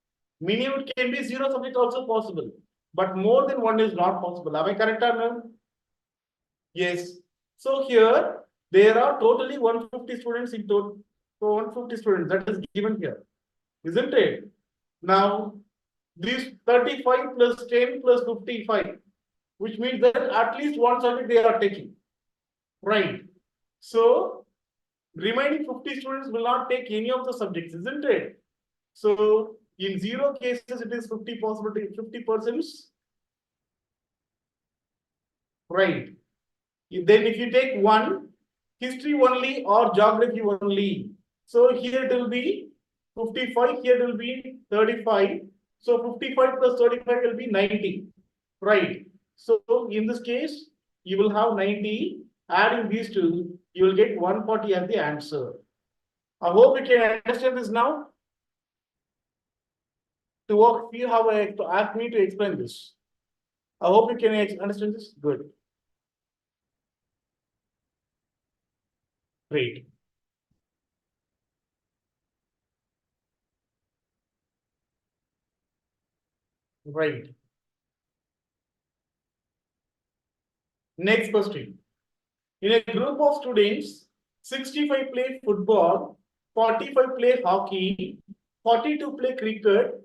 Minimum it can be zero subject also possible, but more than one is not possible. Am I correct or no? Yes. So here there are totally 150 students in total. So 150 students that is given here, isn't it? Now this 35 plus 10 plus 55, which means that at least one subject they are taking, right? So remaining 50 students will not take any of the subjects, isn't it? So in zero cases, it is 50 possibility, 50%, right? Then if you take one, history only or geography only. So here it will be 55, here it will be 35. So 55 plus 35 will be 90, right? So in this case, you will have 90. Adding these two, you will get 140 as the answer. I hope you can understand this now. To work, you have to ask me to explain this. I hope you can understand this. Good. Great. Right. Next question. In a group of students, 65 play football, 45 play hockey, 42 play cricket,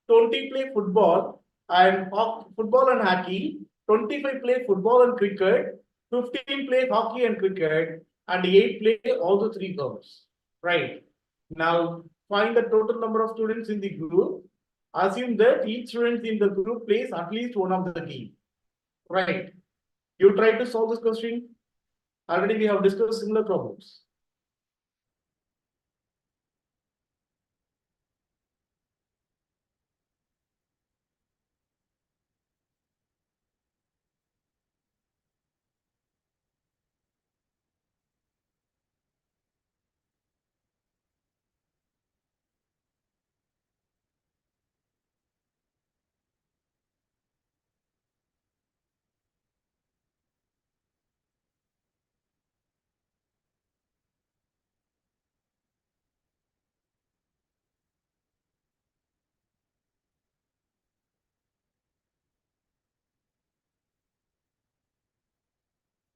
20 play football and football and hockey, 25 play football and cricket, 15 play hockey and cricket, and 8 play all the three games. Right. Now find the total number of students in the group. Assume that each student in the group plays at least one of the game. Right. You try to solve this question. Already we have discussed similar problems.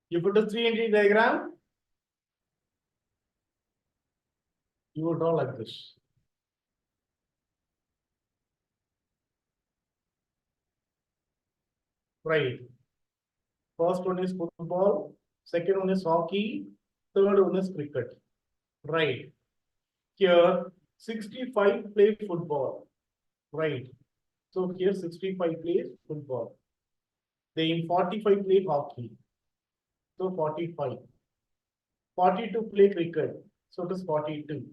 You put a 3 entry diagram, you will draw like this. Right. First one is football, second one is hockey, third one is cricket. Right. here 65 play football, right? So here 65 plays football. Then 45 play hockey. So 45. 42 play cricket. So it is 42.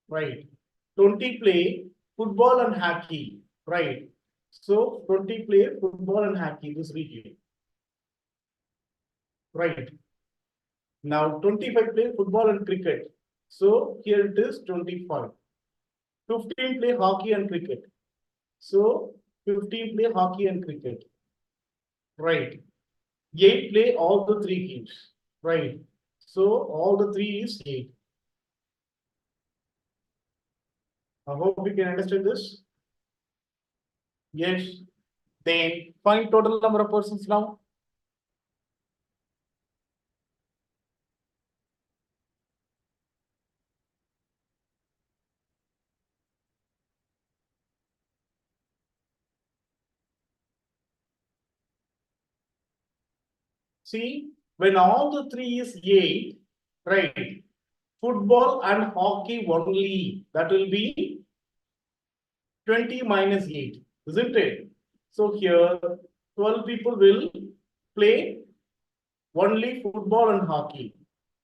Right. 20 play football and hockey. Right. So 20 play football and hockey, this region. Right. Now 25 play football and cricket. So here it is 25. 15 play hockey and cricket. So 15 play hockey and cricket. Right. 8 play all the three games. Right. So all the three is 8. I hope we can understand this. Yes. Then find total number of persons now. See, when all the three is 8, right? Football and hockey only, that will be 20 minus 8, isn't it? So here 12 people will play only football and hockey,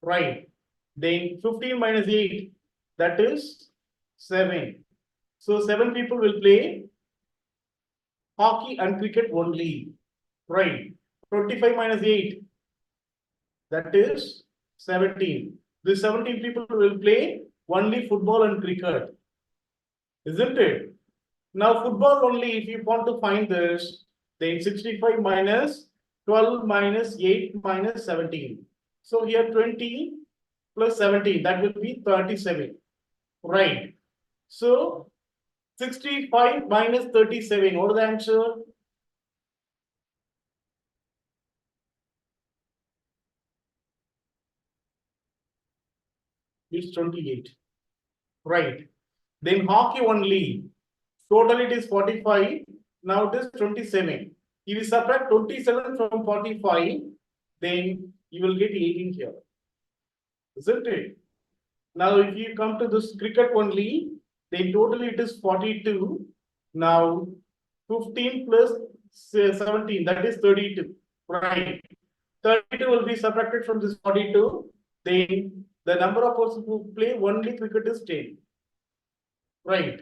right? Then 15 minus 8, that is 7. So 7 people will play hockey and cricket only, right? 25 minus 8, that is 17. The 17 people will play only football and cricket, isn't it? Now football only, if you want to find this, then 65 minus 12 minus 8 minus 17. So here 20 plus 17, that will be 37, right? So 65 minus 37, what is the answer? It's 28, right? Then hockey only, total it is 45, now it is 27. If you subtract 27 from 45, then you will get 18 here, isn't it? Now if you come to this cricket only, then total it is 42. Now 15 plus 17, that is 32, right? 32 will be subtracted from this 42, then the number of persons who play only cricket is 10, right?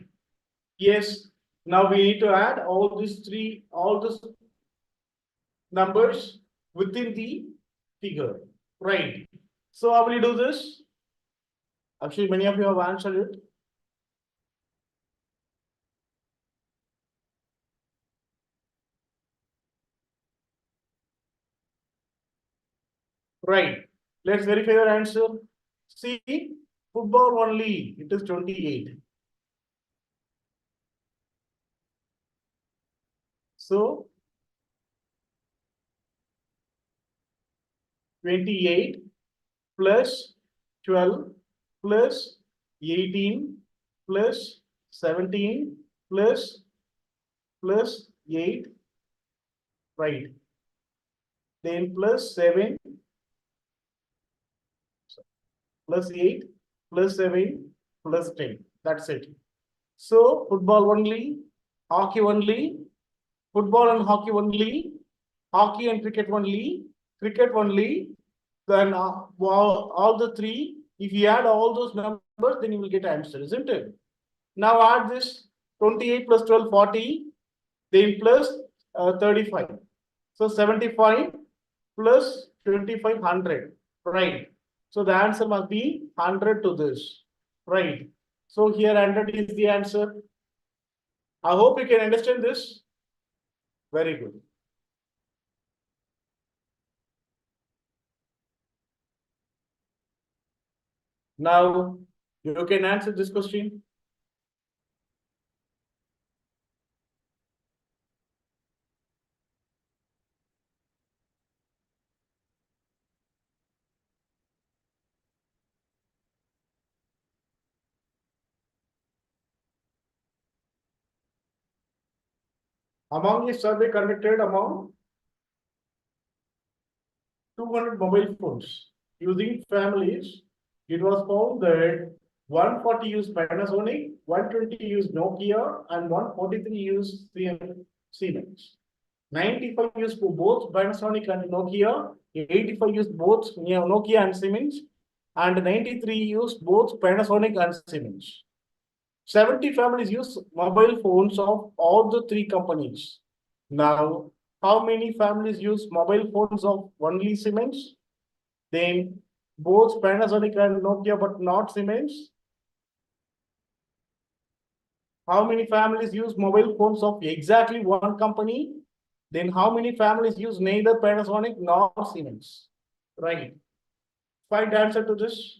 Yes, now we need to add all these numbers within the figure, right? So how will you do this? Actually, many of you have answered it. Right. Let's verify your answer. See, football only, it is 28. So 28 plus 12 plus 18 plus 17 plus 8, right? Then plus 7 plus 8 plus 7 plus 10. That's it. So football only, hockey only, football and hockey only, hockey and cricket only, then all the three, if you add all those numbers, then you will get answer, isn't it? Now add this 28 plus 12, 40, then plus 35. So 75 plus 25, 100, right? So the answer must be 100 to this, right? So here 100 is the answer. I hope you can understand this. Very good. Now you can answer this question. Among a survey conducted among 200 mobile phones using families, it was found that 140 use Panasonic, 120 use Nokia, and 143 use Siemens. 95 use for both Panasonic and Nokia, 85 use both Nokia and Siemens, and 93 use both Panasonic and Siemens. 70 families use mobile phones of all the three companies. Now, how many families use mobile phones of only Siemens? Then both Panasonic and Nokia but not Siemens. How many families use mobile phones of exactly one company? Then how many families use neither Panasonic nor Siemens? Right. Find the answer to this.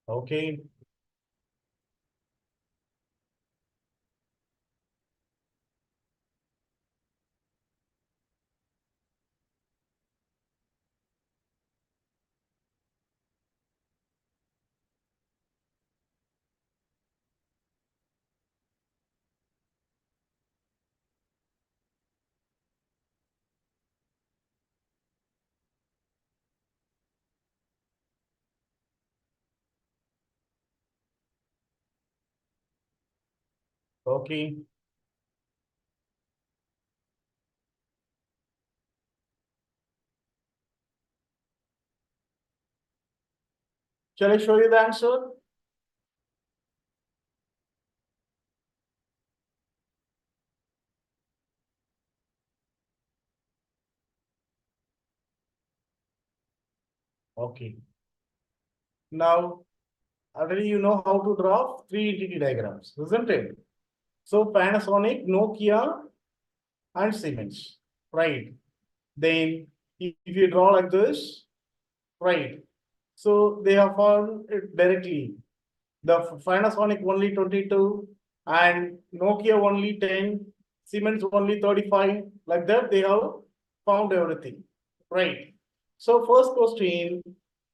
Okay. Okay. Shall I show you the answer? Okay. Now, already you know how to draw three entity diagrams, isn't it? So Panasonic, Nokia, and Siemens, right? Then if you draw like this, right? So they have found it directly. The Panasonic only 22 and Nokia only 10, Siemens only 35. Like that, they have found everything, right? So first question,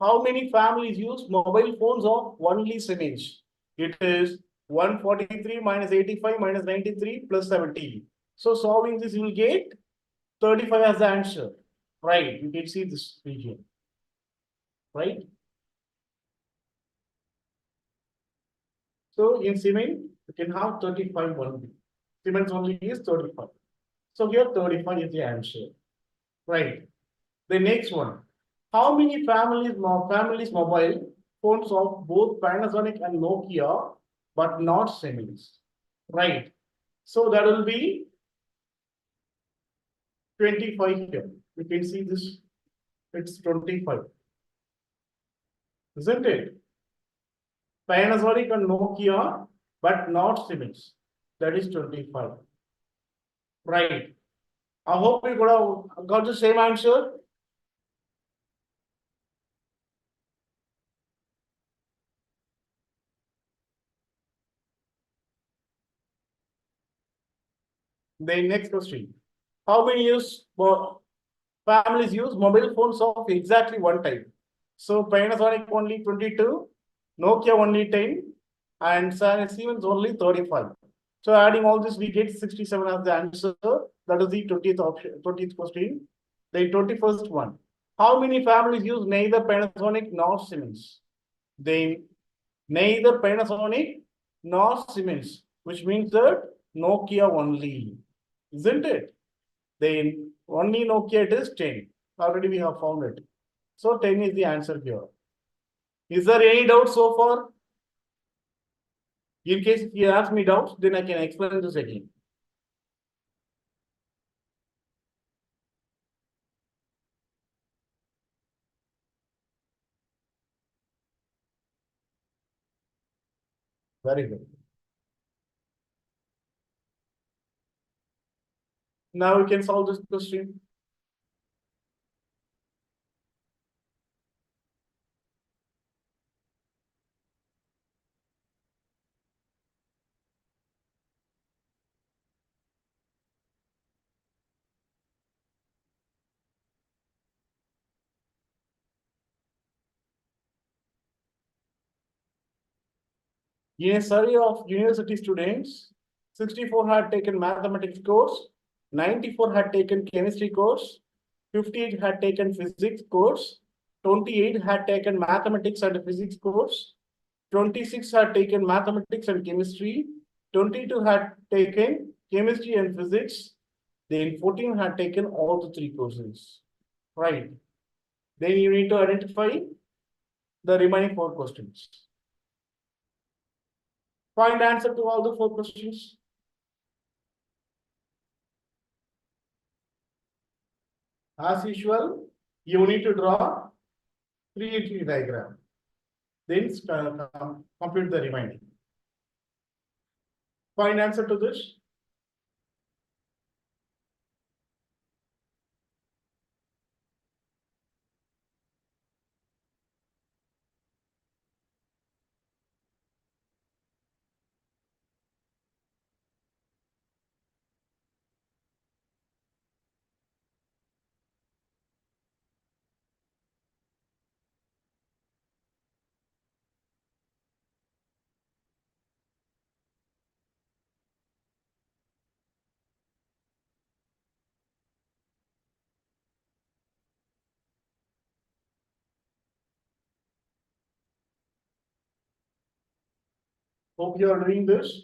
how many families use mobile phones of only Siemens? It is 143 minus 85 minus 93 plus 70. So solving this, you will get 35 as the answer, right? You can see this region, right? So in Siemens, you can have 35 only. Siemens only is 35. So here 35 is the answer, right? The next one, how many families mobile phones of both Panasonic and Nokia, but not Siemens, right? So that will be 25 here. You can see this, it's 25, isn't it? Panasonic and Nokia, but not Siemens. That is 25. Right. I hope we got the same answer. The next question. How many families use mobile phones of exactly one type? So Panasonic only 22, Nokia only 10, and Siemens only 35. So adding all this, we get 67 as the answer. That is the 20th option, 20th question. The 21st one. How many families use neither Panasonic nor Siemens? Then neither Panasonic nor Siemens, which means that Nokia only, isn't it? Then only Nokia it is 10. Already we have found it. So 10 is the answer here. Is there any doubt so far? In case if you ask me doubts, then I can explain this again. Very good. Now we can solve this question. In a survey of university students, 64 had taken mathematics course, 94 had taken chemistry course, 58 had taken physics course, 28 had taken mathematics and physics course, 26 had taken mathematics and chemistry, 22 had taken chemistry and physics, then 14 had taken all the three courses. Right. Then you need to identify the remaining four questions. Find answer to all the four questions. As usual, you need to draw three-tree diagram. Then complete the remaining. Find answer to this. Hope you are doing this.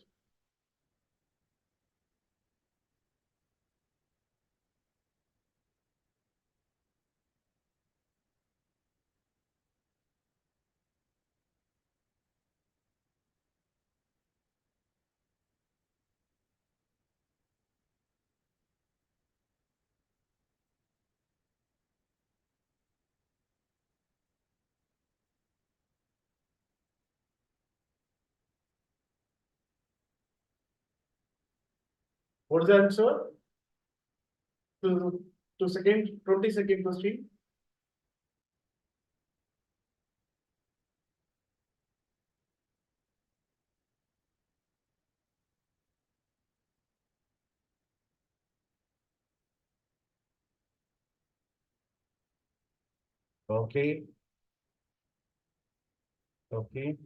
What is the answer? To second, 20-second question. Okay. Okay.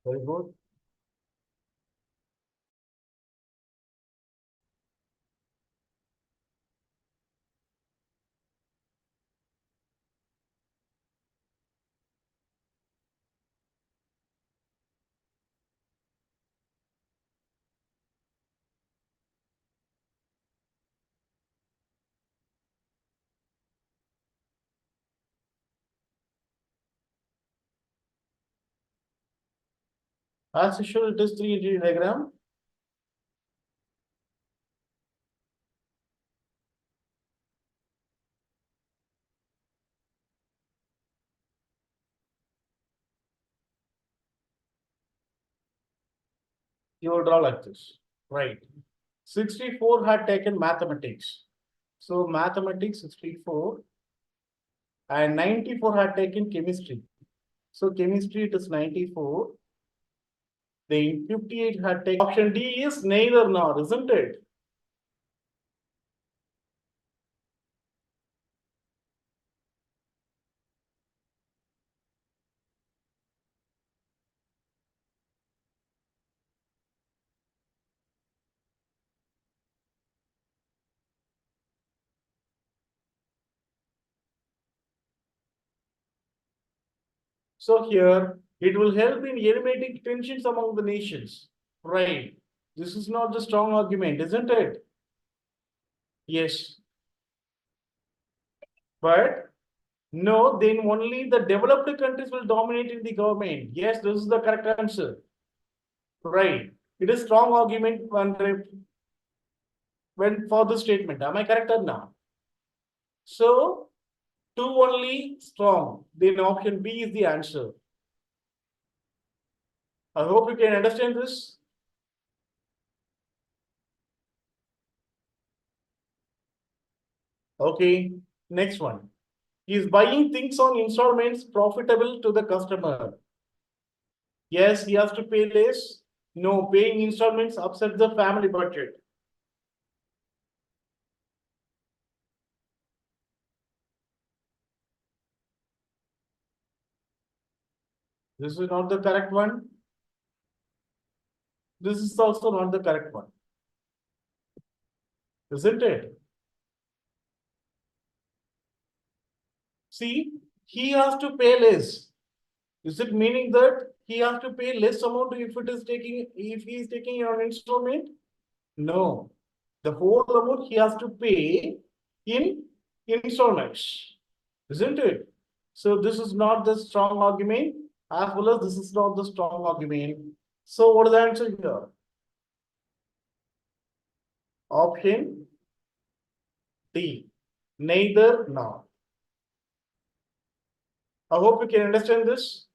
Very good. As usual, it is three-tree diagram. You will draw like this, right? 64 had taken mathematics. So mathematics 64 and 94 had taken chemistry. So chemistry it is 94. Then 58 had taken option D is neither nor, isn't it? So here it will help in eliminating tensions among the nations. Right. This is not the strong argument, isn't it? Yes. But no, then only the developed countries will dominate in the government. Yes, this is the correct answer. Right. It is strong argument when for the statement. Am I correct or not? So two only strong. Then option B is the answer. I hope you can understand this. Okay, next one. Is buying things on installments profitable to the customer? Yes, he has to pay less. No, paying installments upsets the family budget. This is not the correct one. This is also not the correct one. Isn't it? See, he has to pay less. Is it meaning that he has to pay less amount if he is taking an installment? No. The whole amount he has to pay in installments. Isn't it? So this is not the strong argument, as well as this is not the strong argument. So what is the answer here? Option D. Neither nor. I hope you can understand this.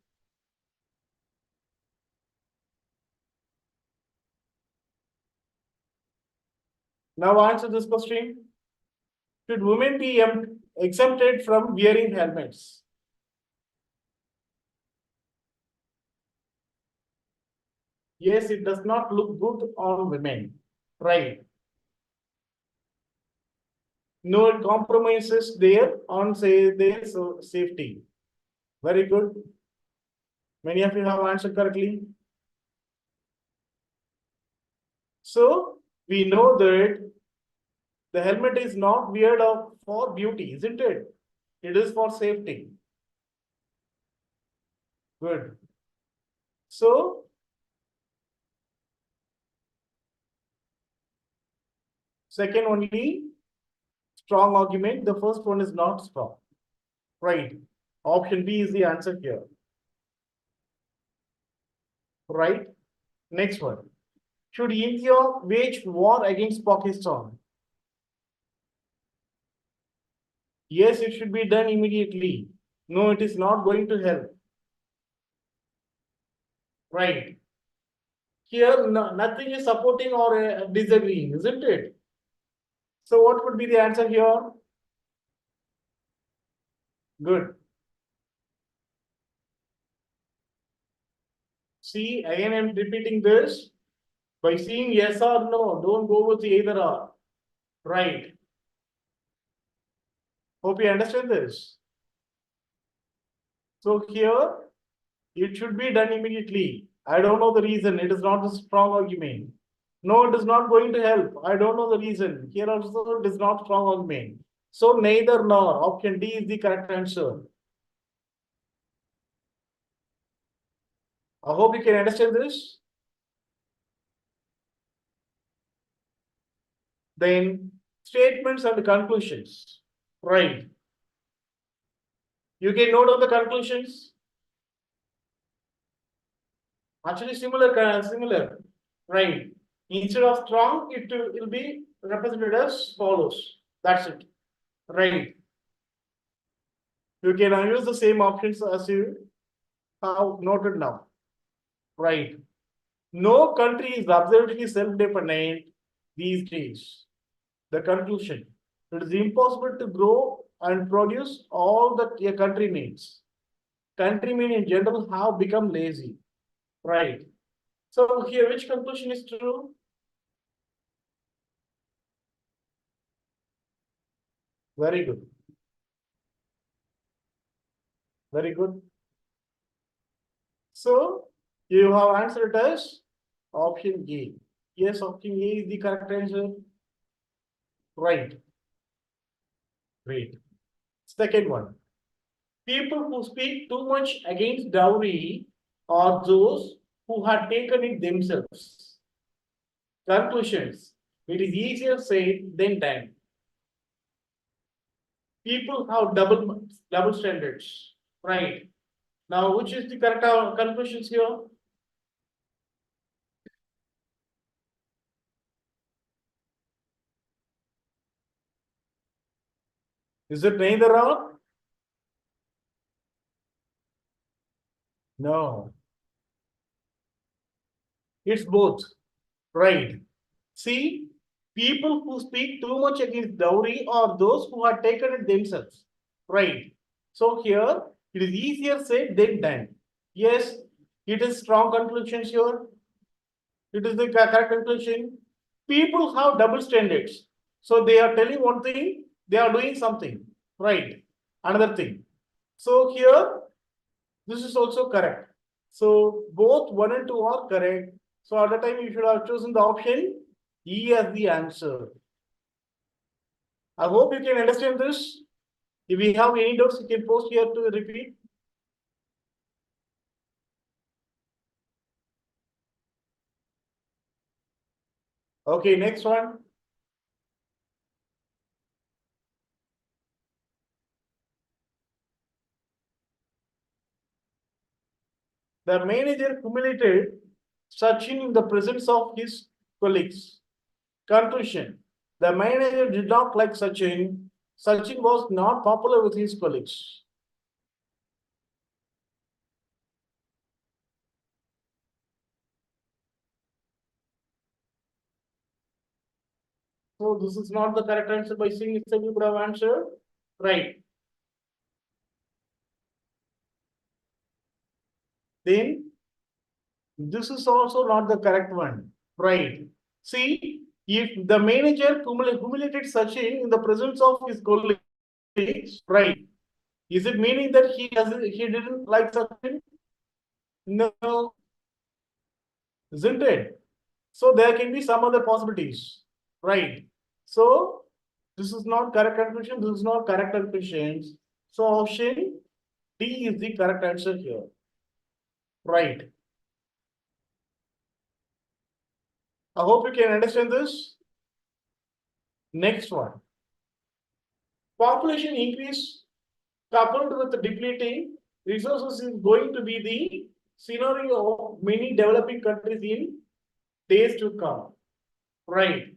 Now answer this question. Should women be exempted from wearing helmets? Yes, it does not look good on women. Right. No, it compromises their safety. Very good. Many of you have answered correctly. So we know that the helmet is not weared for beauty, isn't it? It is for safety. Good. So second only strong argument. The first one is not strong. Right. Option B is the answer here. Right. Next one. Should India wage war against Pakistan? Yes, it should be done immediately. No, it is not going to help. Right. Here, nothing is supporting or disagreeing, isn't it? So what could be the answer here? Good. See, again, I'm repeating this. By seeing yes or no, don't go with either or. Right. Hope you understand this. So here, it should be done immediately. I don't know the reason. It is not a strong argument. No, it is not going to help. I don't know the reason. Here also, it is not strong argument. So neither nor. Option D is the correct answer. I hope you can understand this. Then statements and conclusions. Right. You can note on the conclusions. Actually, similar. Right. Instead of strong, it will be represented as follows. That's it. Right. You can use the same options as you have noted now. Right. No country is absolutely self-dependent these days. The conclusion. It is impossible to grow and produce all that a country needs. Countrymen in general have become lazy. Right. So here, which conclusion is true? Very good. Very good. So you have answered as option A. Yes, option A is the correct answer. Right. Great. Second one. People who speak too much against dowry are those who had taken it themselves. conclusions. It is easier said than done. People have double standards, right? Now, which is the correct conclusions here? Is it neither or? No. It's both, right? See, people who speak too much against dowry are those who have taken it themselves, right? So here, it is easier said than done. Yes, it is strong conclusions here. It is the correct conclusion. People have double standards. So they are telling one thing, they are doing something, right? Another thing. So here, this is also correct. So both 1 and 2 are correct. So at the time you should have chosen the option E as the answer. I hope you can understand this. If you have any doubts, you can post here to repeat. Okay, next one. The manager humiliated Sachin in the presence of his colleagues. Conclusion. The manager did not like Sachin. Sachin was not popular with his colleagues. So this is not the correct answer by seeing itself you could have answered. Right. Then this is also not the correct one. Right. See, if the manager humiliated Sachin in the presence of his colleagues, right? Is it meaning that he didn't like Sachin? No, isn't it? So there can be some other possibilities, right? So this is not correct conclusion. This is not correct conclusions. So option D is the correct answer here, right? I hope you can understand this. Next one. Population increase coupled with the depleting resources is going to be the scenario of many developing countries in days to come, right?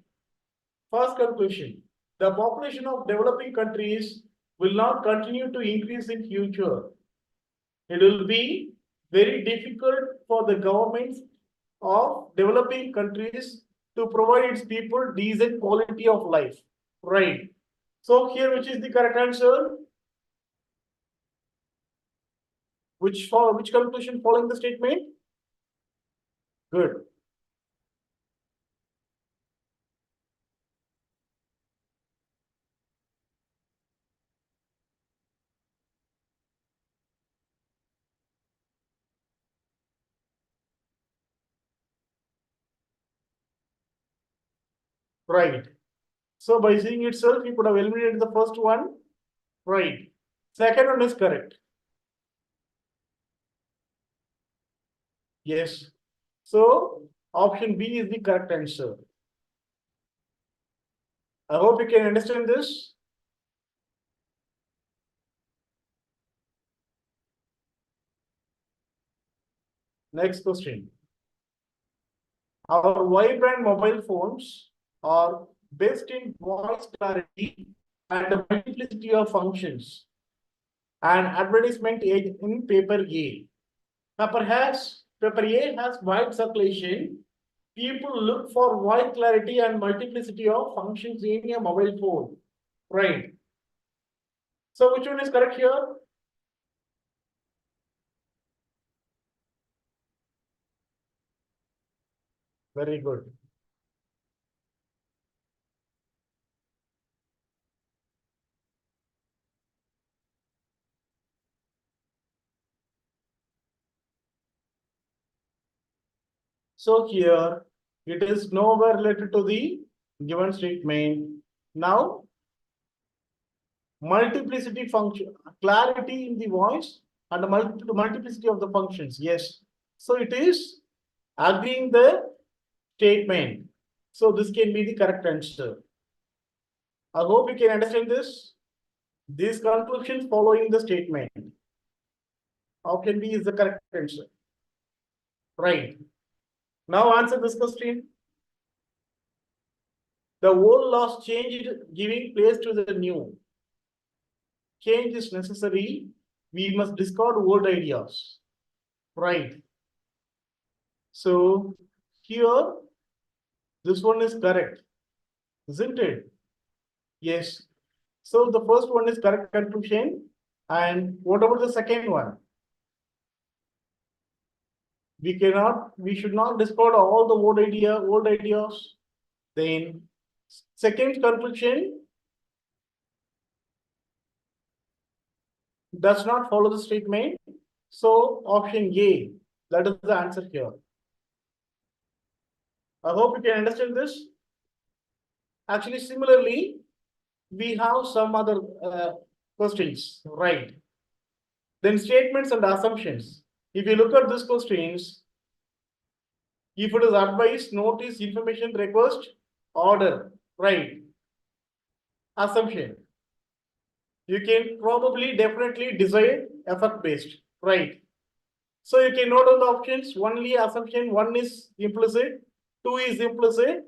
First conclusion, the population of developing countries will not continue to increase in future. It will be very difficult for the governments of developing countries to provide its people decent quality of life, right? So here, which is the correct answer? Which conclusion following the statement? Good. Right. So by seeing itself, you could have eliminated the first one. Right. Second one is correct. Yes. So option B is the correct answer. I hope you can understand this. Next question. Our vibrant mobile phones are best in voice clarity and the multiplicity of functions. And advertisement in paper A. Paper A has wide circulation. People look for wide clarity and multiplicity of functions in a mobile phone. Right. So which one is correct here? Very good. So here it is nowhere related to the given statement. Now multiplicity function, clarity in the voice and the multiplicity of the functions. Yes. So it is agreeing the statement. So this can be the correct answer. I hope you can understand this. These conclusions following the statement. Option B is the correct answer. Right. Now answer this question. The old laws changed, giving place to the new. Change is necessary. We must discard old ideas. Right. So here, this one is correct, isn't it? Yes. So the first one is correct conclusion. And what about the second one? We should not discard all the old ideas. Then second conclusion does not follow the statement. So option A, that is the answer here. I hope you can understand this. Actually, similarly, we have some other questions, right? Then statements and assumptions. If you look at these questions, if it is advice, notice, information, request, order, right? Assumption. You can probably definitely decide effect based, right? So you can note on the options, only assumption, one is implicit, two is implicit,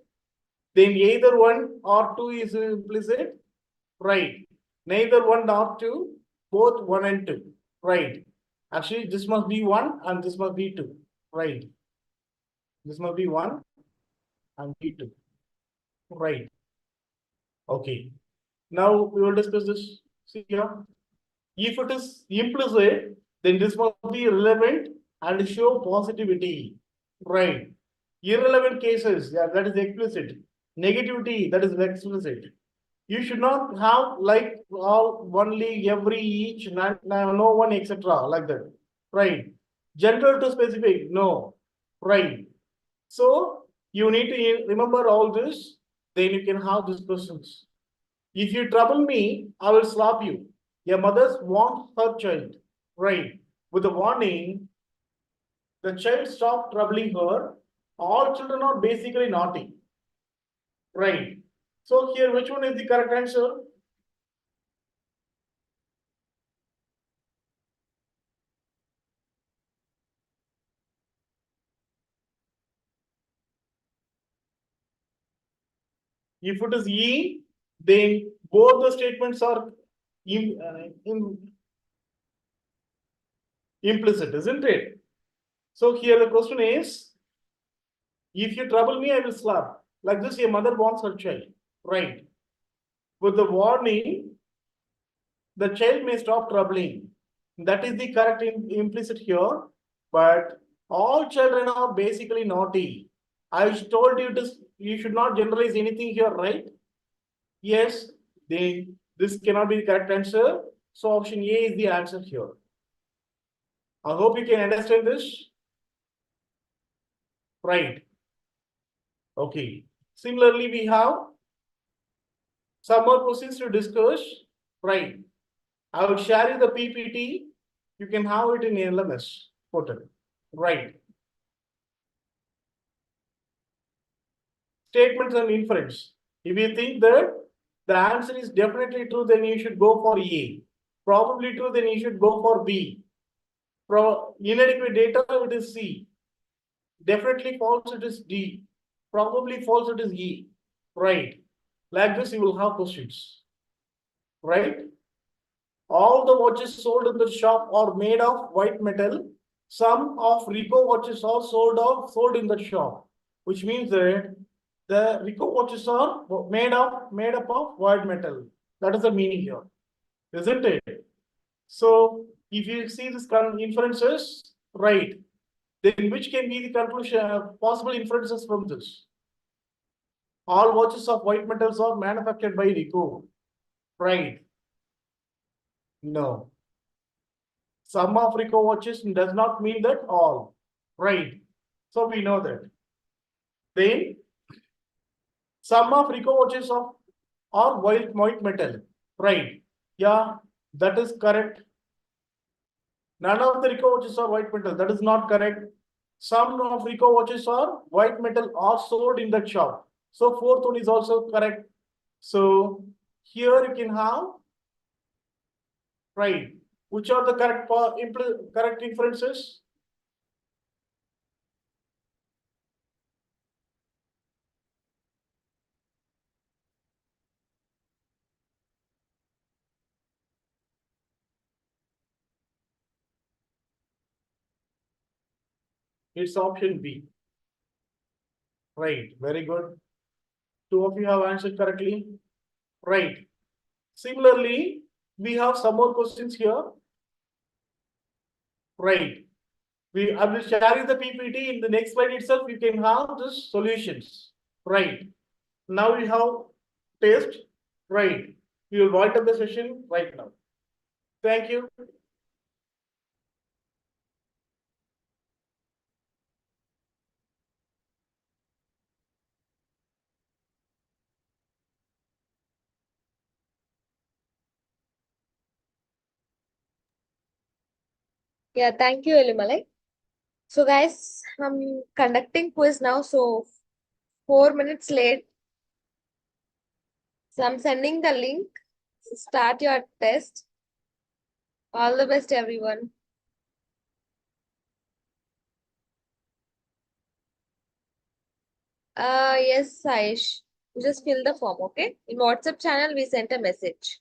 then either one or two is implicit, right? Neither one nor two, both one and two, right? Actually, this must be one and this must be two, right? This must be one and be two, right? Okay. Now we will discuss this. See here. If it is implicit, then this must be relevant and show positivity, right? Irrelevant cases, yeah, that is explicit. Negativity, that is explicit. You should not have like all only every each no one etc. like that, right? General to specific, no, right? So you need to remember all this. Then you can have these questions. If you trouble me, I will slap you. A mother wants her child, right? With a warning, the child stopped troubling her. All children are basically naughty, right? So here, which one is the correct answer? If it is E, then both the statements are implicit, isn't it? So here the question is, if you trouble me, I will slap. Like this, a mother wants her child, right? With the warning, the child may stop troubling. That is the correct implicit here. But all children are basically naughty. I told you this, you should not generalize anything here, right? Yes, this cannot be the correct answer. So option A is the answer here. I hope you can understand this. Right. Okay. Similarly, we have some more questions to discuss. Right. I will share you the PPT. You can have it in LMS portal. Right. Statements and inference. If you think that the answer is definitely true, then you should go for A. Probably true, then you should go for B. Inadequate data, it is C. Definitely false, it is D. Probably false, it is E. Right. Like this, you will have questions. Right. All the watches sold in the shop are made of white metal. Some of Ricoh watches are sold in the shop, which means that the Ricoh watches are made up of white metal. That is the meaning here, isn't it? So if you see this inferences, right, then which can be the conclusion, possible inferences from this? All watches of white metals are manufactured by Ricoh, right? No. Some of Ricoh watches does not mean that all, right? So we know that. Then some of Ricoh watches are white metal, right? Yeah, that is correct. None of the Ricoh watches are white metal. That is not correct. Some of Ricoh watches are white metal are sold in that shop. So fourth one is also correct. So here you can have, right, which are the correct inferences? It's option B. Right, very good. Two of you have answered correctly. Right. Similarly, we have some more questions here. Right. I will share you the PPT. In the next slide itself, you can have the solutions. Right. Now we have test. Right. We will wind up the session right now. Thank you. Yeah, thank you, Elimalai. So, guys, I'm conducting quiz now. So, 4 minutes late. So, I'm sending the link. Start your test. All the best, everyone. Yes, Aish. You just fill the form, okay? In WhatsApp channel, we sent a message.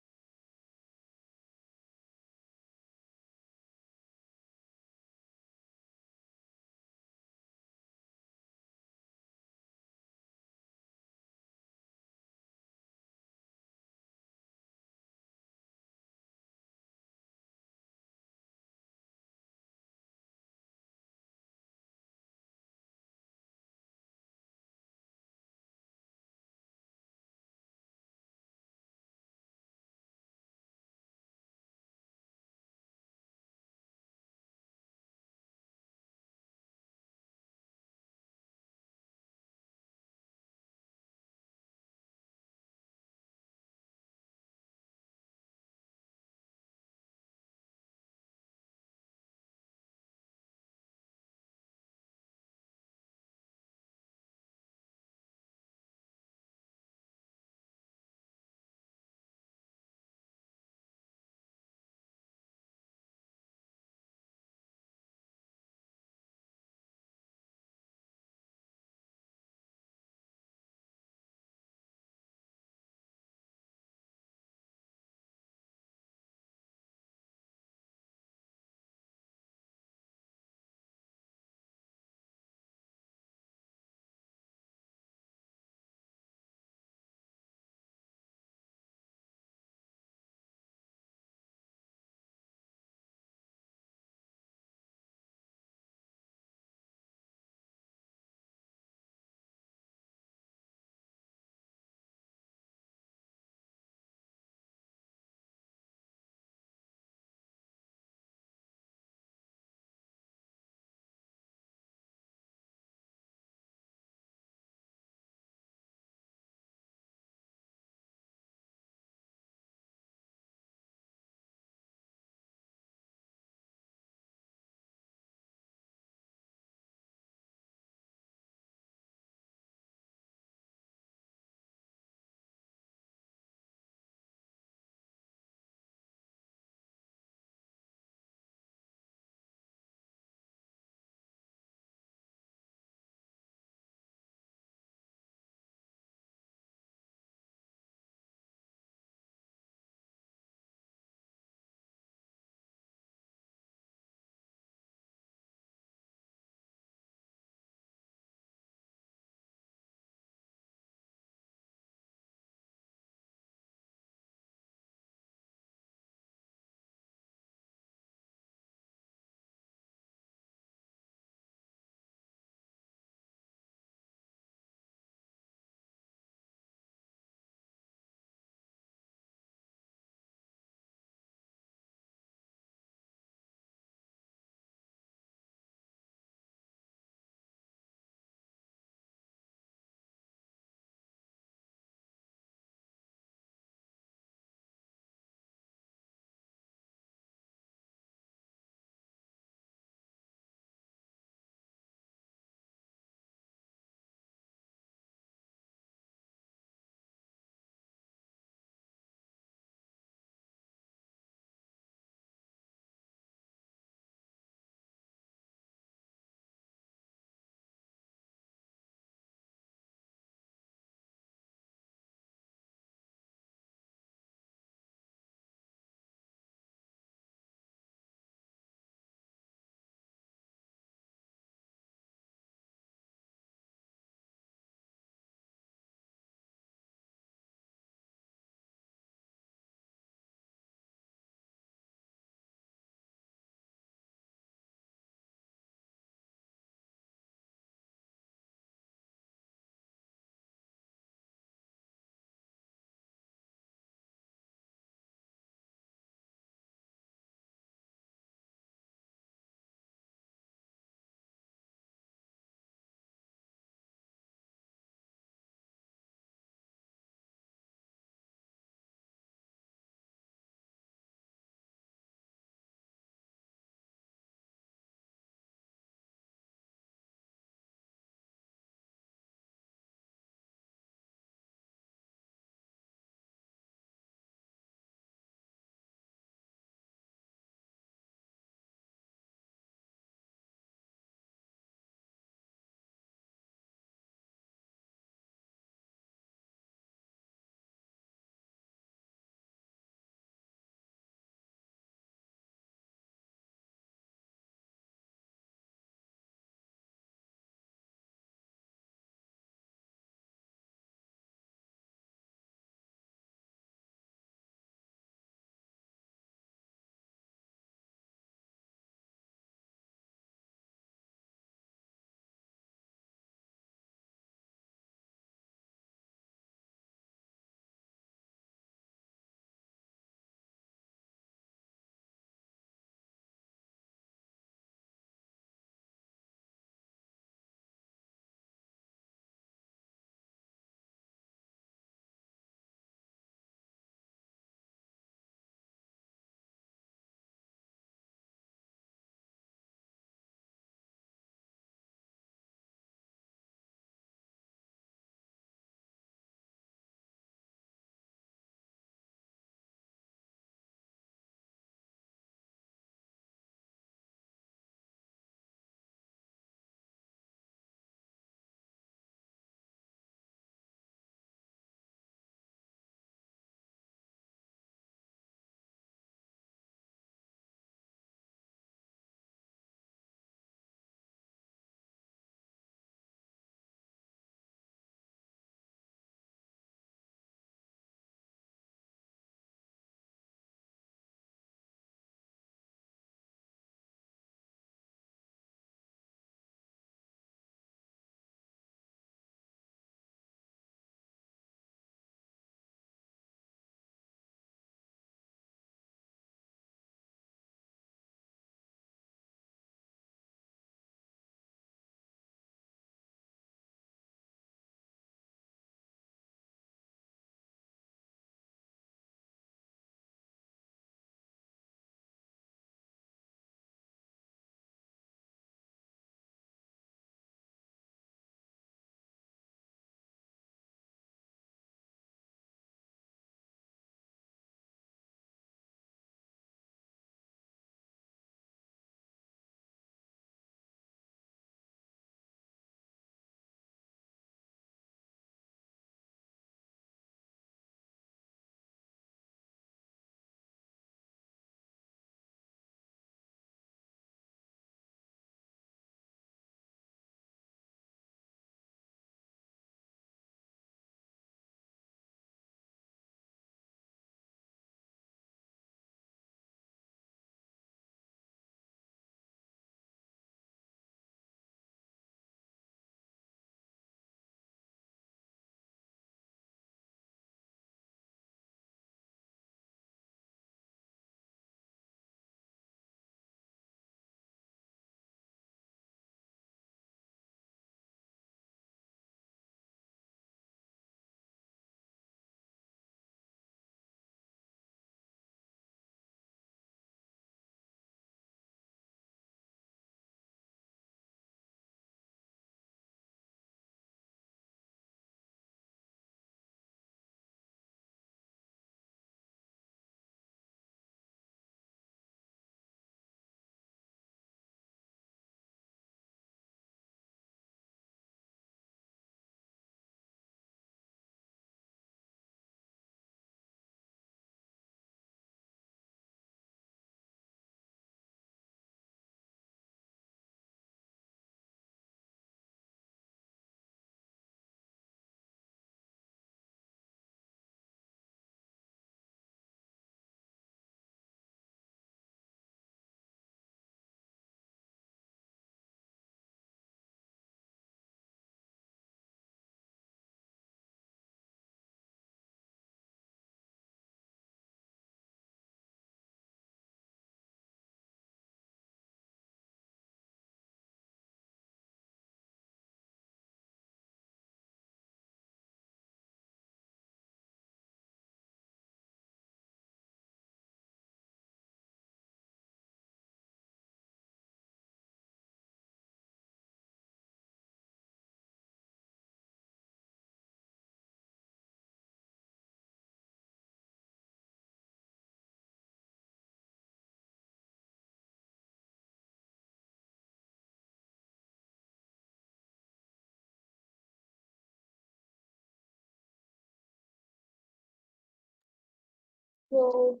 So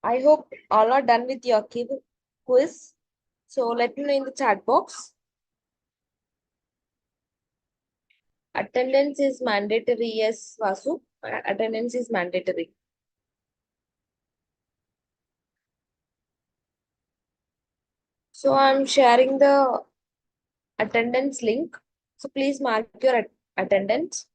I hope all are done with your quiz. So let me know in the chat box. Attendance is mandatory. Yes, Vasu. Attendance is mandatory. So I'm sharing the attendance link. So please mark your attendance.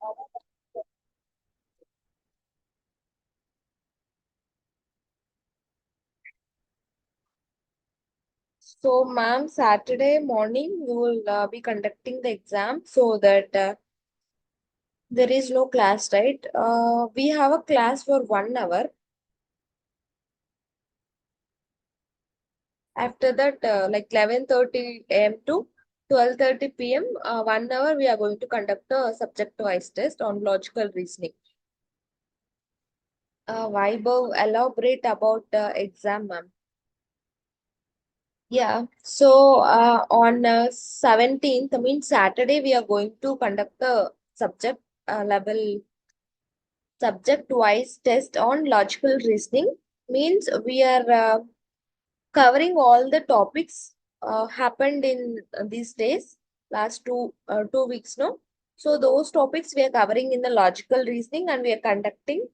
So, ma'am, Saturday morning you will be conducting the exam so that there is no class, right? We have a class for 1 hour. After that, like 11:30 a.m. to 12:30 p.m., 1 hour we are going to conduct a subject-wise test on logical reasoning. Vaibhav, elaborate about the exam, ma'am. Yeah, so on 17th, I mean Saturday, we are going to conduct the subject level subject-wise test on logical reasoning. Means we are covering all the topics happened in these days, last 2 weeks, no? So those topics we are covering in the logical reasoning and we are conducting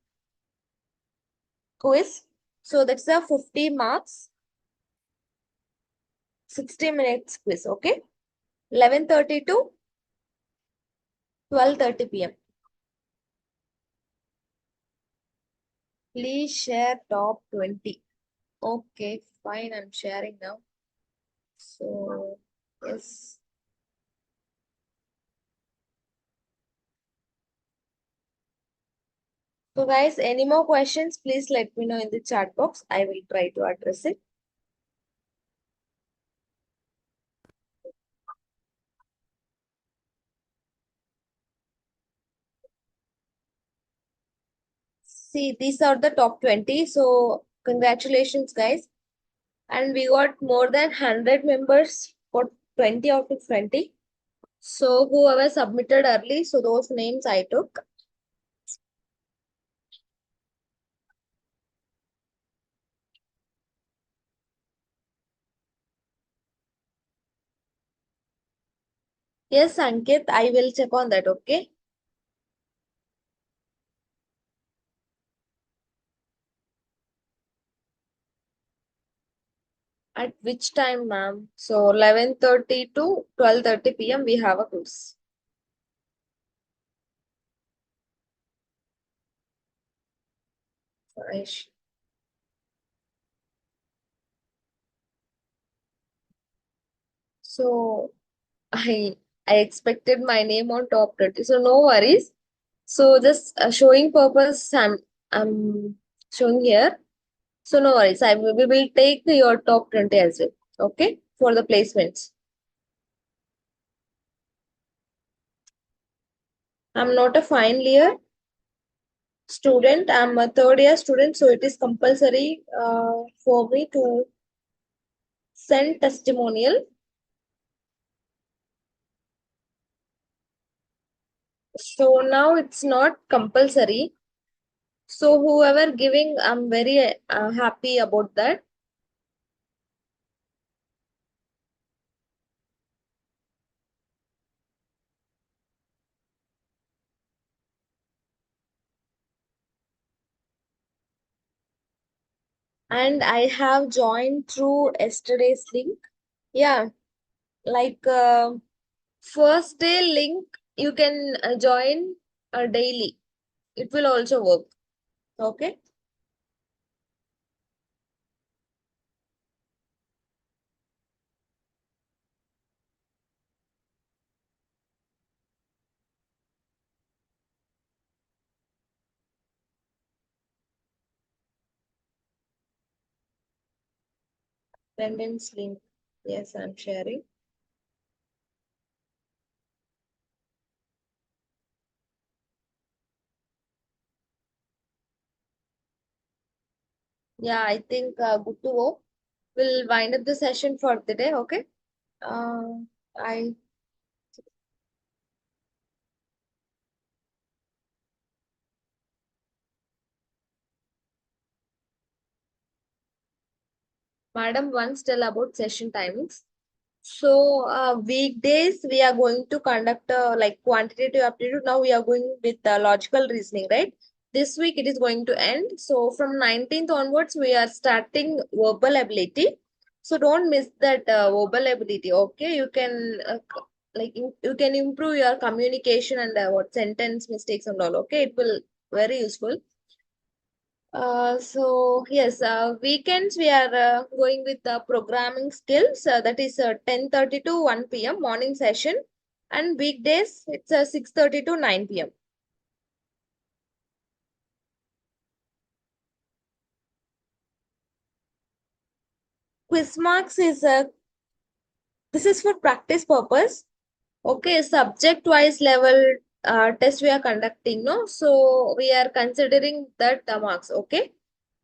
quiz. So that's a 50 marks, 60 minutes quiz, okay? 11:30 to 12:30 p.m. Please share top 20. Okay, fine. I'm sharing now. So, yes. So, guys, any more questions? Please let me know in the chat box. I will try to address it. See, these are the top 20. So, congratulations, guys. And we got more than 100 members for 20 out of 20. So, whoever submitted early, so those names I took. Yes, Ankit, I will check on that, okay? At which time, ma'am? So 11:30 to 12:30 p.m. we have a quiz. Aish. So I expected my name on top 20. So no worries. So just showing purpose I'm showing here. So no worries. We will take your top 20 as well. Okay, for the placements. I'm not a final year student. I'm a third year student, so it is compulsory for me to send testimonial. So now it's not compulsory. So whoever giving, I'm very happy about that. And I have joined through yesterday's link. Yeah, like first day link, you can join daily. It will also work. Okay. Attendance link. Yes, I'm sharing. Yeah, I think good to go. We'll wind up the session for the day. Okay. Uh, I Madam once tell about session timings. So weekdays we are going to conduct like quantitative aptitude. Now we are going with logical reasoning, right? This week it is going to end. So from 19th onwards we are starting verbal ability. So don't miss that verbal ability. Okay, you can you can improve your communication and what sentence mistakes and all. Okay, it will very useful. So yes, weekends we are going with the programming skills. That is 10:30 to 1 p.m. morning session, and weekdays it's 6:30 to 9 p.m. Quiz marks is this is for practice purpose. Okay, subject wise level test we are conducting. No, so we are considering that the marks. Okay,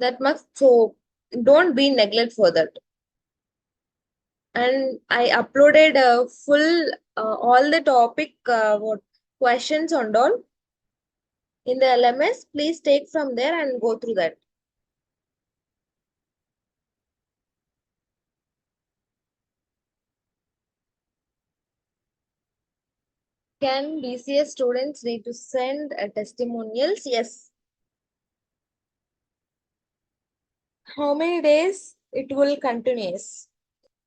that marks. So don't be neglect for that. And I uploaded a full all the topic what questions and all in the LMS. Please take from there and go through that. Can BCS students need to send testimonials? Yes. How many days it will continuous?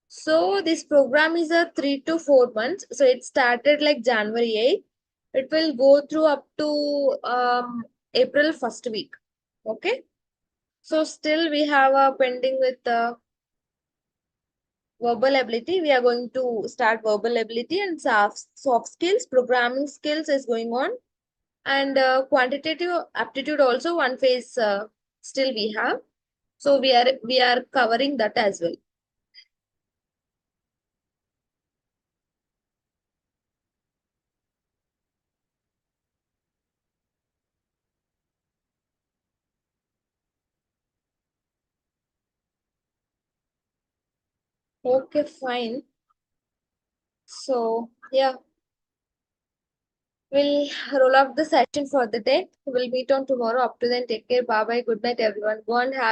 So this program is a 3 to 4 months. So it started like January 8th. It will go through up to April 1st week. Okay. So still we have a pending with the verbal ability. We are going to start verbal ability and soft skills. Programming skills is going on, and quantitative aptitude also one phase still we have. So we are covering that as well. Okay, fine. So yeah, we'll roll up the session for the day. We'll meet on tomorrow. Up to then, take care. Bye bye. Good night, everyone. Go and have